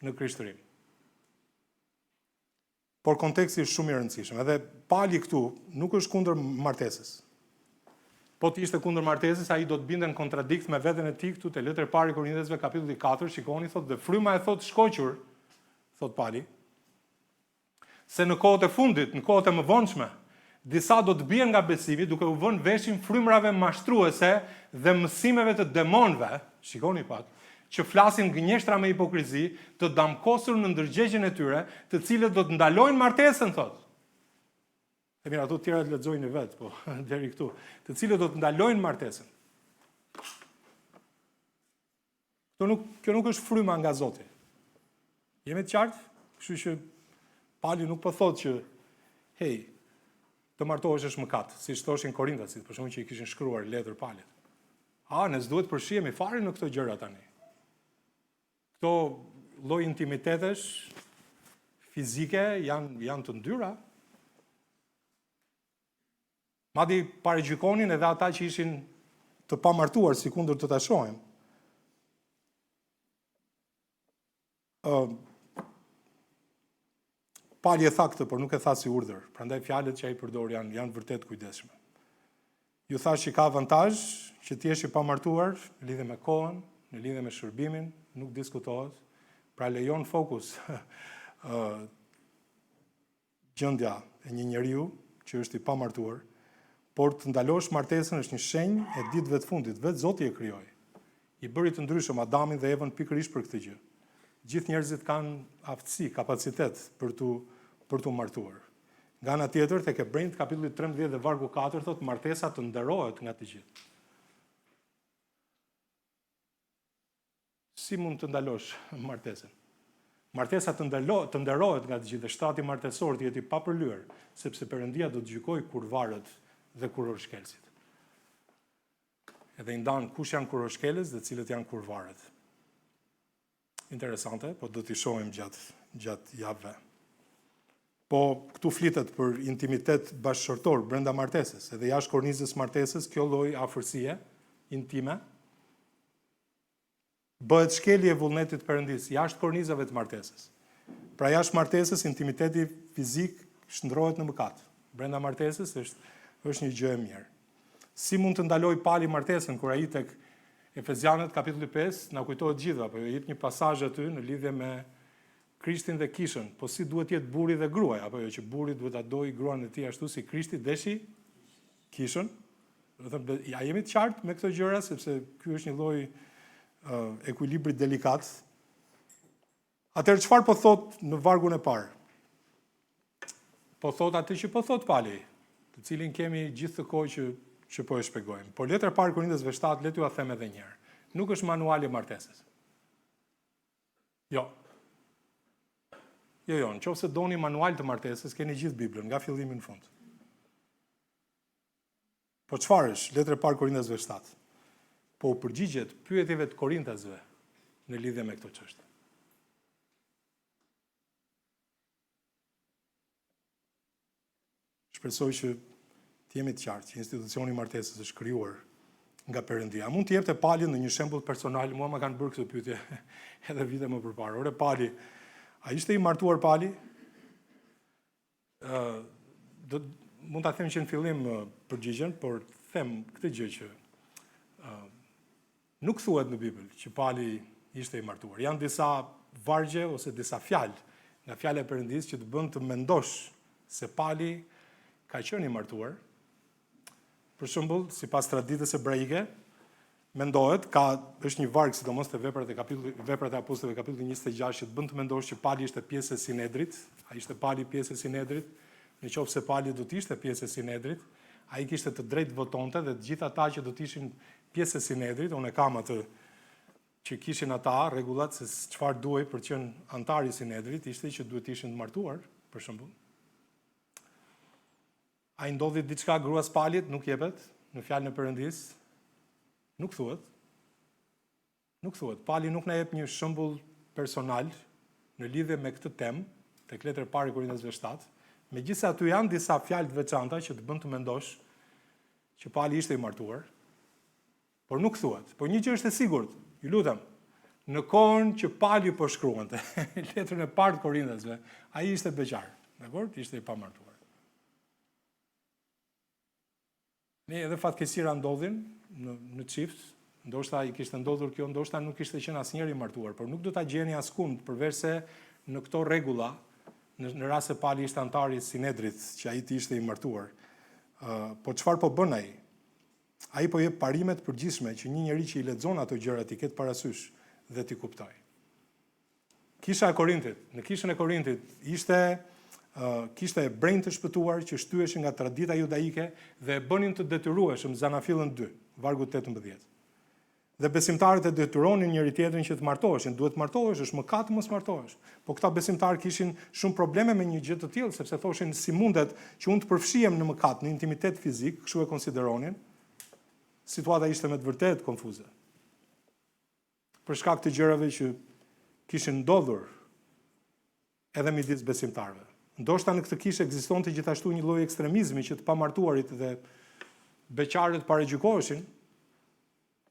në krishtërim. Por konteksti është shumë i rëndësishëm. Edhe Pali këtu nuk është kundër martesës. Po të ishte kundër martesës, ai do të binte në kontradikt me veten e tij këtu te letra e parë e Korintësve kapitulli 4, shikoni thotë dhe fryma e thotë shkoqur, thot Pali, se në kohët e fundit, në kohët e mëvonshme, disa do të bien nga besimi duke u vënë veshin frymrave mashtruese dhe mësimeve të demonëve, shikoni pak, që flasin gënjeshtra me hipokrizi, të damkosur në ndërgjegjen e tyre, të cilët do të ndalojnë martesën, thotë. E mirë, ato tjera të lexojnë vetë, po, deri këtu, të cilët do të ndalojnë martesën. Kjo nuk është fryma nga Zoti. Jemi të qartë? Kështu që Pali nuk po thotë që, hey, të martohesh është mëkat, siç thoshin Korintasit, për shkak që i kishin shkruar letër Palit. Ne s'duhet përshihemi fare në këto gjëra tani. Këto lloj intimitetesh fizike janë të ndyra. Madje paragjykonin edhe ata që ishin të pamartuar, sikundër të ta shohim. Pali e tha këtë, por nuk e tha si urdhër. Prandaj fjalët që ai përdor janë vërtet kujdesshme. Ju thash që ka avantazh që ti jesh i pamartuar në lidhje me kohën, në lidhje me shërbimin, nuk diskutohet. Pra lejon fokus gjendja e një njeriu që është i pamartuar, por të ndalosh martesën është një shenjë e ditëve të fundit. Vetë Zoti e krijoi. I bëri të ndryshëm Adamin dhe Evën pikërisht për këtë gjë. Gjithë njerëzit kanë aftësi, kapacitet për tu martuar. Nga ana tjetër, tek Hebrejt kapitulli 13 dhe vargu 4 thotë martesa të nderohet nga të gjithë. Si mund të ndalosh martesën? Martesa të nderohet nga të gjithë, dhe shtati martesor të jetë i papërlyer, sepse Perëndia do të gjykojë kurvarët dhe kurorshkelësit. Edhe i ndan kush janë kurorshkelës dhe cilët janë kurvarët. Interesante, po do t'i shohim gjatë javëve. Po këtu flitet për intimitet bashkëshortor brenda martesës, edhe jashtë kornizës martesës, kjo lloj afërsie intime bëhet shkelje e vullnetit Perëndis jashtë kornizave të martesës. Pra jashtë martesës intimiteti fizik shndrohet në mëkat. Brenda martesës është një gjë e mirë. Si mund të ndaloj Pali martesën kur ai tek Efezianët kapitulli 5 na kujtohet gjithë, apo jo jep një pasazh aty në lidhje me Krishtin dhe kishën, po si duhet jetë burri dhe gruaja, apo jo që burri duhet ta dojë gruan e tij ashtu si Krishti deshi kishën. Do të thotë ja jemi të qartë me këto gjëra sepse ky është një lloj ekuilibri delikat. Atëherë çfarë po thot në vargun e parë? Po thot atë që po thot Pali, të cilin kemi gjithë të kohë që po e shpjegojmë. Por letra e parë Korintësve 7, le t'ju a them edhe një herë. Nuk është manuali i martesës. Jo, nëse doni manual të martesës, keni gjithë Biblën nga fillimi në fund. Po çfarë është letra e parë Korintësve 7? Po u përgjigjet pyetjeve të Korintësve në lidhje me këtë çështje. Shpresoj që jemi të qartë që institucioni i martesës është krijuar nga Perëndia. Mund të jepte Pali në një shembull personal, mua më kanë bërë këtë pyetje edhe vite më përpara. Ore Pali, a ishte i martuar Pali? Mund ta them që në fillim përgjigjen, por them këtë gjë që nuk thuhet në Bibël që Pali ishte i martuar. Janë disa vargje ose disa fjalë nga fjala e Perëndisë që të bën të mendosh se Pali ka qenë i martuar. Për shembull, sipas traditës hebraike, mendohet është një varg sidomos te veprat e apostujve kapitulli 26 që të bën të mendosh që Pali ishte pjesë e Sinedrit, ai ishte Pali pjesë e Sinedrit, nëse Pali do të ishte pjesë e Sinedrit, ai kishte të drejtë votonte dhe të gjithë ata që do të ishin pjesë e Sinedrit, unë e kam atë që kishin ata rregullat se çfarë duhej për të qenë antar i Sinedrit, ishte që duhet të ishin të martuar, për shembull. A i ndodhi diçka gruas palit, nuk jepet, në fjalën e Perëndis, nuk thuhet. Nuk thuhet. Pali nuk na jep një shembull personal në lidhje me këtë temë, tek letra e parë e Korintësve 7, megjithëse aty janë disa fjalë të veçanta që të bën të mendosh që Pali ishte i martuar, por nuk thuhet. Por një gjë është e sigurt, ju lutem, në kohën që Pali po shkruante letrën e parë të Korintësve, ai ishte beqar, dakor? Ishte i pamartuar. Ne edhe fatkeqësira ndodhin në çift, ndoshta i kishte ndodhur kjo, ndoshta nuk kishte qenë asnjëri i martuar, por nuk do ta gjeni askund përveç se në këto rregulla, në rast se Pali ishte antar i Sinedrit, që ai ishte i martuar. Po çfarë po bën ai? Ai po jep parime të përgjithshme që një njeri që i lexon ato gjërat i ketë parasysh dhe t'i kuptojë. Kisha e Korintit, në kishën e Korintit kishte e brejnë të shpëtuar që shtyheshin nga tradita judaike dhe e bënin të detyrueshëm, Zanafillën 2, vargu 18. Dhe besimtarët e detyronin njëri tjetrin që të martoheshin, duhet martohesh, është mëkat mos martohesh. Po këta besimtarë kishin shumë probleme me një gjë të tillë, sepse thoshin si mundet që unë të përfshihem në mëkat, në intimitet fizik, kështu e konsideronin. Situata ishte me të vërtetë konfuze. Për shkak të gjërave që kishin ndodhur edhe midis besimtarëve. Ndoshta në këtë kishë ekzistonte gjithashtu një lloj ekstremizmi që të pamartuarit dhe beqarët paragjykoheshin,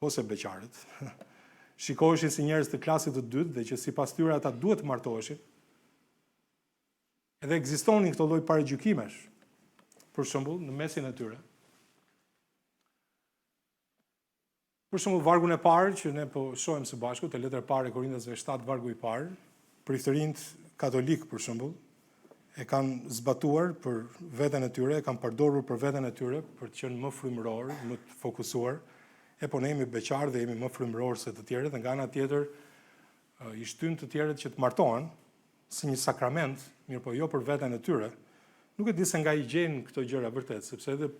ose beqarët, shikoheshin si njerëz të klasit të dytë dhe që sipas tyre ata duhet të martoheshin. Edhe ekzistonin këto lloj paragjykimesh, për shembull, në mesin e tyre. Për shembull, vargun e parë që ne po shohim së bashku, te letra e parë e Korintësve 7, vargu i parë, prifërinjt katolik, për shembull, e kanë zbatuar për veten e tyre, e kanë përdorur për veten e tyre për të qenë më frymëror, më të fokusuar. Po ne jemi beqar dhe jemi më frymëror se të tjerët, dhe nga ana tjetër i shtyn të tjerët që të martohen si një sakrament, mirë po jo për veten e tyre. Nuk e di se nga i gjejnë këto gjëra vërtet, sepse edhe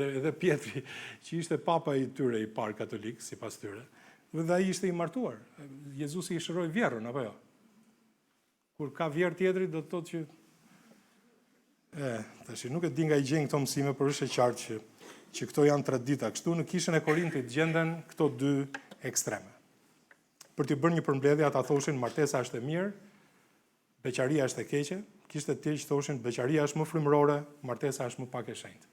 edhe Pietri, që ishte papa i tyre i parë katolik, sipas tyre, dhe ai ishte i martuar. Jezusi i shëroi vjerrën, apo jo? Kur ka vjerë tjetri, do të thotë që nuk e di nga i gjejnë këto mësime, por është e qartë që këto janë tradita. Kështu në kishën e Korintit gjenden këto dy ekstreme. Për t'i bërë një përmbledhje, ata thoshin martesa është e mirë, beqaria është e keqe, kishte të tjerë që thoshin beqaria është më frymërore, martesa është më pak e shenjtë.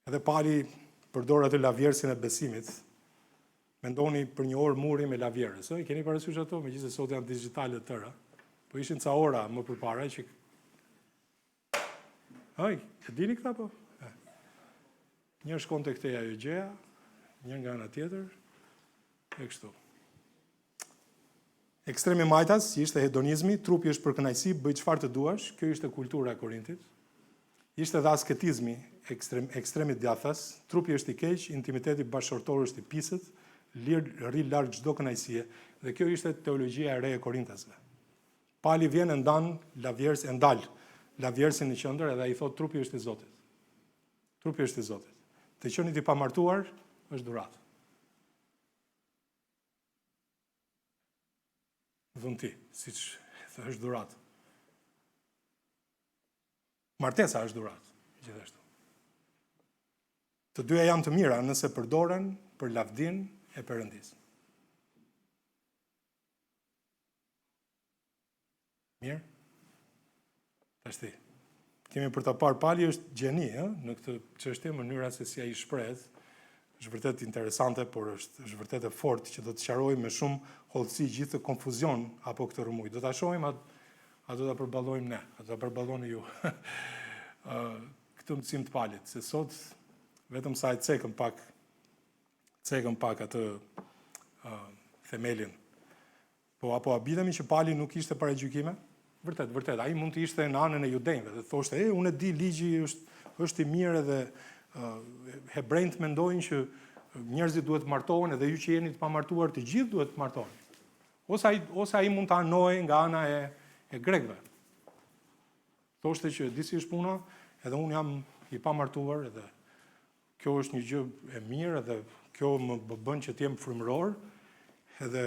Edhe Pali përdor atë lavjersin e besimit. Mendoni për një orë muri me lavjerës. I keni parasysh ato, megjithëse sot janë digjitale të tëra. Po ishin ca ora më përpara që e dini këta po? Një shkon tek teja ajo gjëja, një nga ana tjetër, e kështu. Ekstremi majtas, që ishte hedonizmi, trupi është për kënaqësi, bëj çfarë të duash, kjo ishte kultura e Korintit. Ishte edhe asketizmi, ekstremi djathtas, trupi është i keq, intimiteti bashkëshortor është i pisët, rri larg çdo kënaqësie, dhe kjo ishte teologjia e re e Korintësve. Pali vjen e ndal lavjersin në qendër edhe ai thot trupi është i Zotit. Trupi është i Zotit. Të qenit i pamartuar është dhuratë. Dhunti, siç është dhuratë. Martesa është dhuratë, gjithashtu. Të dyja janë të mira nëse përdoren për lavdin e Perëndis. Mirë? Tashti. Kemi për ta parë Pali është gjeni, në këtë çështje, mënyra se si ai shpreh, është vërtet interesante, por është vërtet e fortë që do të sqarojë me shumë hollësi gjithë konfuzion apo këtë rrëmuj. Do ta shohim atë do ta përballojmë ne, atë do ta përballoni ju. Këtë mësim të Palit, se sot vetëm sa e cekëm pak atë themelin. Po apo abitemi që Pali nuk ishte paragjykime? Vërtet, ai mund të ishte në anën e judejve dhe thoshte, unë e di ligji është i mirë edhe hebrejt mendojnë që njerëzit duhet të martohen edhe ju që jeni të pamartuar të gjithë duhet të martohen. Ose ai mund të anojë nga ana e grekëve. Thoshte që disi është puna, edhe unë jam i pamartuar, edhe kjo është një gjë e mirë, edhe kjo më bën që t'jem frymëror, edhe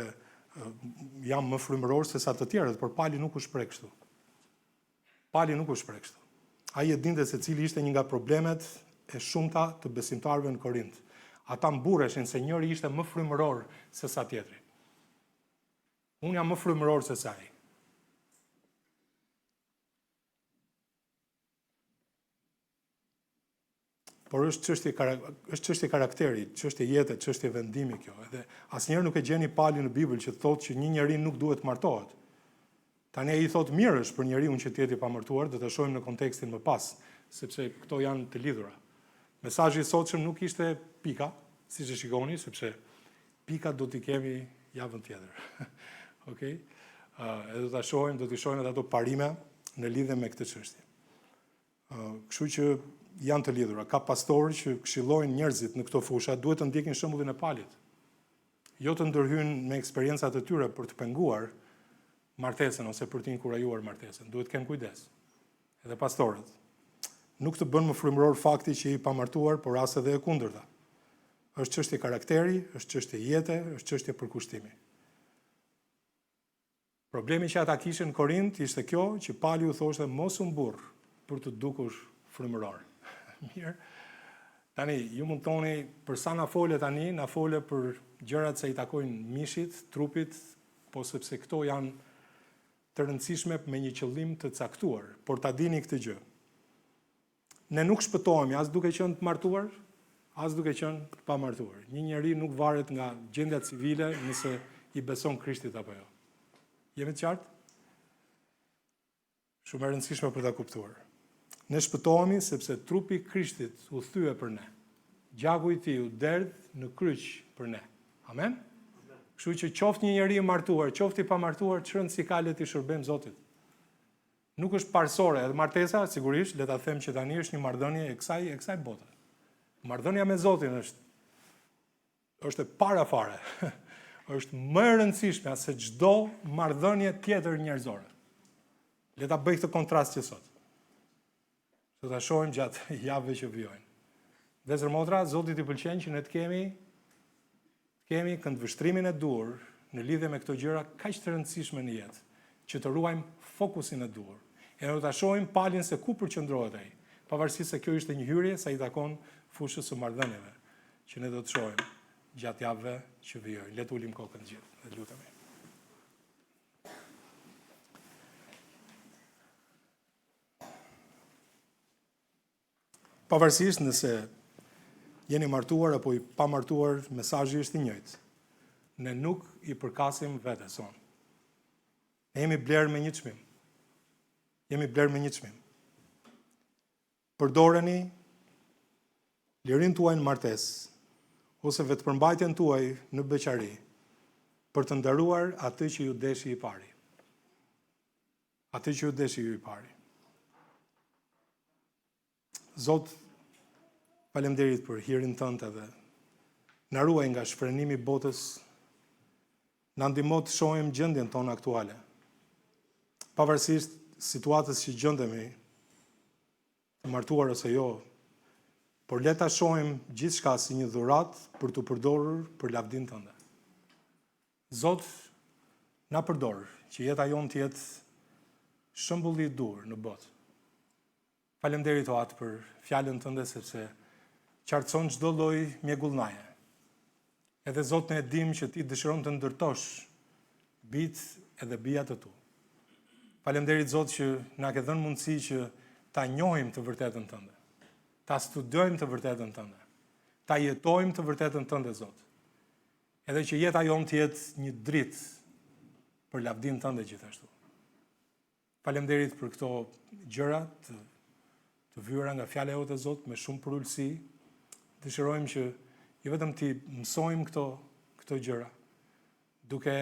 jam më frymëror se sa të tjerët, por Pali nuk u shpreh kështu. Pali nuk u shpreh kështu. Ai e dinte se cili ishte një nga problemet e shumta të besimtarëve në Korint. Ata mburreshin se njëri ishte më frymëror se sa tjetri. Unë jam më frymëror se sa ai. Por është çështje karakteri, çështje jete, çështje vendimi kjo. Edhe asnjëherë nuk e gjeni Pali në Bibël që thotë që një njeri nuk duhet martohet. Tani ai thotë mirë është për njeriu që të jetë i pamartuar, do të shohim në kontekstin më pas, sepse këto janë të lidhura. Mesazhi i sotshëm nuk ishte pika, siç e shikoni, sepse pika do t'i kemi javën tjetër. Okej? Edhe do t'i shohim ato parime në lidhje me këtë çështje. Kështu që janë të lidhura. Ka pastorë që këshillojnë njerëzit në këto fusha, duhet të ndjekin shembullin e Palit. Jo të ndërhyjnë me eksperiencat e tyre për të penguar martesën ose për të inkurajuar martesën. Duhet të kenë kujdes. Edhe pastorët. Nuk të bën më frymëror fakti që i pamartuar, por as edhe e kundërta. Është çështje karakteri, është çështje jete, është çështje përkushtimi. Problemi që ata kishin në Korint ishte kjo që Pali u thoshte mos u mburr për të dukur frymëror. Mirë. Tani, ju mund thoni, për sa na fole tani, na fole për gjërat që i takojnë mishit, trupit, po sepse këto janë të rëndësishme me një qëllim të caktuar, por ta dini këtë gjë. Ne nuk shpëtohemi as duke qenë të martuar, as duke qenë të pamartuar. Një njeri nuk varet nga gjendja civile nëse i beson Krishtit apo jo. Jemi të qartë? Shumë e rëndësishme për ta kuptuar. Ne shpëtohemi sepse trupi i Krishtit u thye për ne. Gjaku i tij u derdh në kryq për ne. Amen? Kështu që qoftë një njeri i martuar, qoftë i pamartuar, çrën si ka le të shërbejmë Zotit. Nuk është parsore, edhe martesa, sigurisht, le ta them që tani është një marrëdhënie e kësaj bote. Marrëdhënia me Zotin është e para fare. Është më e rëndësishme se çdo marrëdhënie tjetër njerëzore. Le ta bëj këtë kontrast që sot. Do ta shohim gjatë javëve që vijojnë. Vëllezër motra, Zoti t'i pëlqen që ne të kemi këndvështrimin e dur në lidhje me këto gjëra kaq të rëndësishme në jetë, që të ruajmë fokusin e dur. E do ta shohim Palin se ku përqendrohet ai, pavarësisht se kjo ishte një hyrje sa i takon fushës së marrëdhënieve, që ne do të shohim gjatë javëve që vijojnë. Le të ulim kokën gjithë, dhe lutemi. Pavarësisht nëse jeni martuar apo i pamartuar, mesazhi është i njëjtë. Ne nuk i përkasim vetes son. Ne jemi blerë me një çmim. Përdoreni lirin tuaj në martesë ose vetëpërmbajtjen tuaj në beqari për të ndaruar atë që ju deshi i pari. Zot, faleminderit për hirin tënd edhe na ruaj nga shfrenimi i botës, na ndihmo të shohim gjendjen tonë aktuale. Pavarësisht situatës që gjendemi, të martuar ose jo, por le ta shohim gjithçka si një dhuratë për t'u përdorur për lavdin tënde. Zot, na përdor që jeta jonë të jetë shembulli i dur në botë. Faleminderit o Atë për fjalën tënde sepse qartëson çdo lloj mjegullnaje. Edhe Zot, ne e dim që ti dëshiron të ndërtosh bijtë edhe bijat e tu. Faleminderit Zot që na ke dhënë mundësi që ta njohim të vërtetën tënde. Ta studiojmë të vërtetën tënde. Ta jetojmë të vërtetën tënde, Zot. Edhe që jeta jonë të jetë një dritë për lavdin tënde gjithashtu. Faleminderit për këto gjëra të vyera nga fjala jote, Zot, me shumë përullësi. Dëshirojmë që jo vetëm ti mësojmë këto gjëra, duke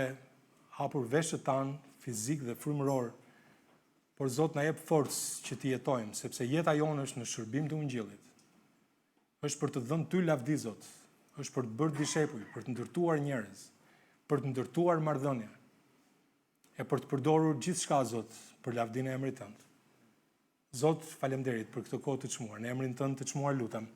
hapur veshët tanë fizik dhe frymëror, por Zot na jep forcë që ti jetojmë, sepse jeta jonë është në shërbim të Ungjillit. Është për të dhënë ty lavdi, Zot. Është për të bërë dishepuj, për të ndërtuar njerëz, për të ndërtuar marrëdhënie, e për të përdorur gjithçka, Zot, për lavdinë e emrit tënd. Zot, faleminderit për këtë kohë të çmuar. Në emrin tënd të çmuar lutem.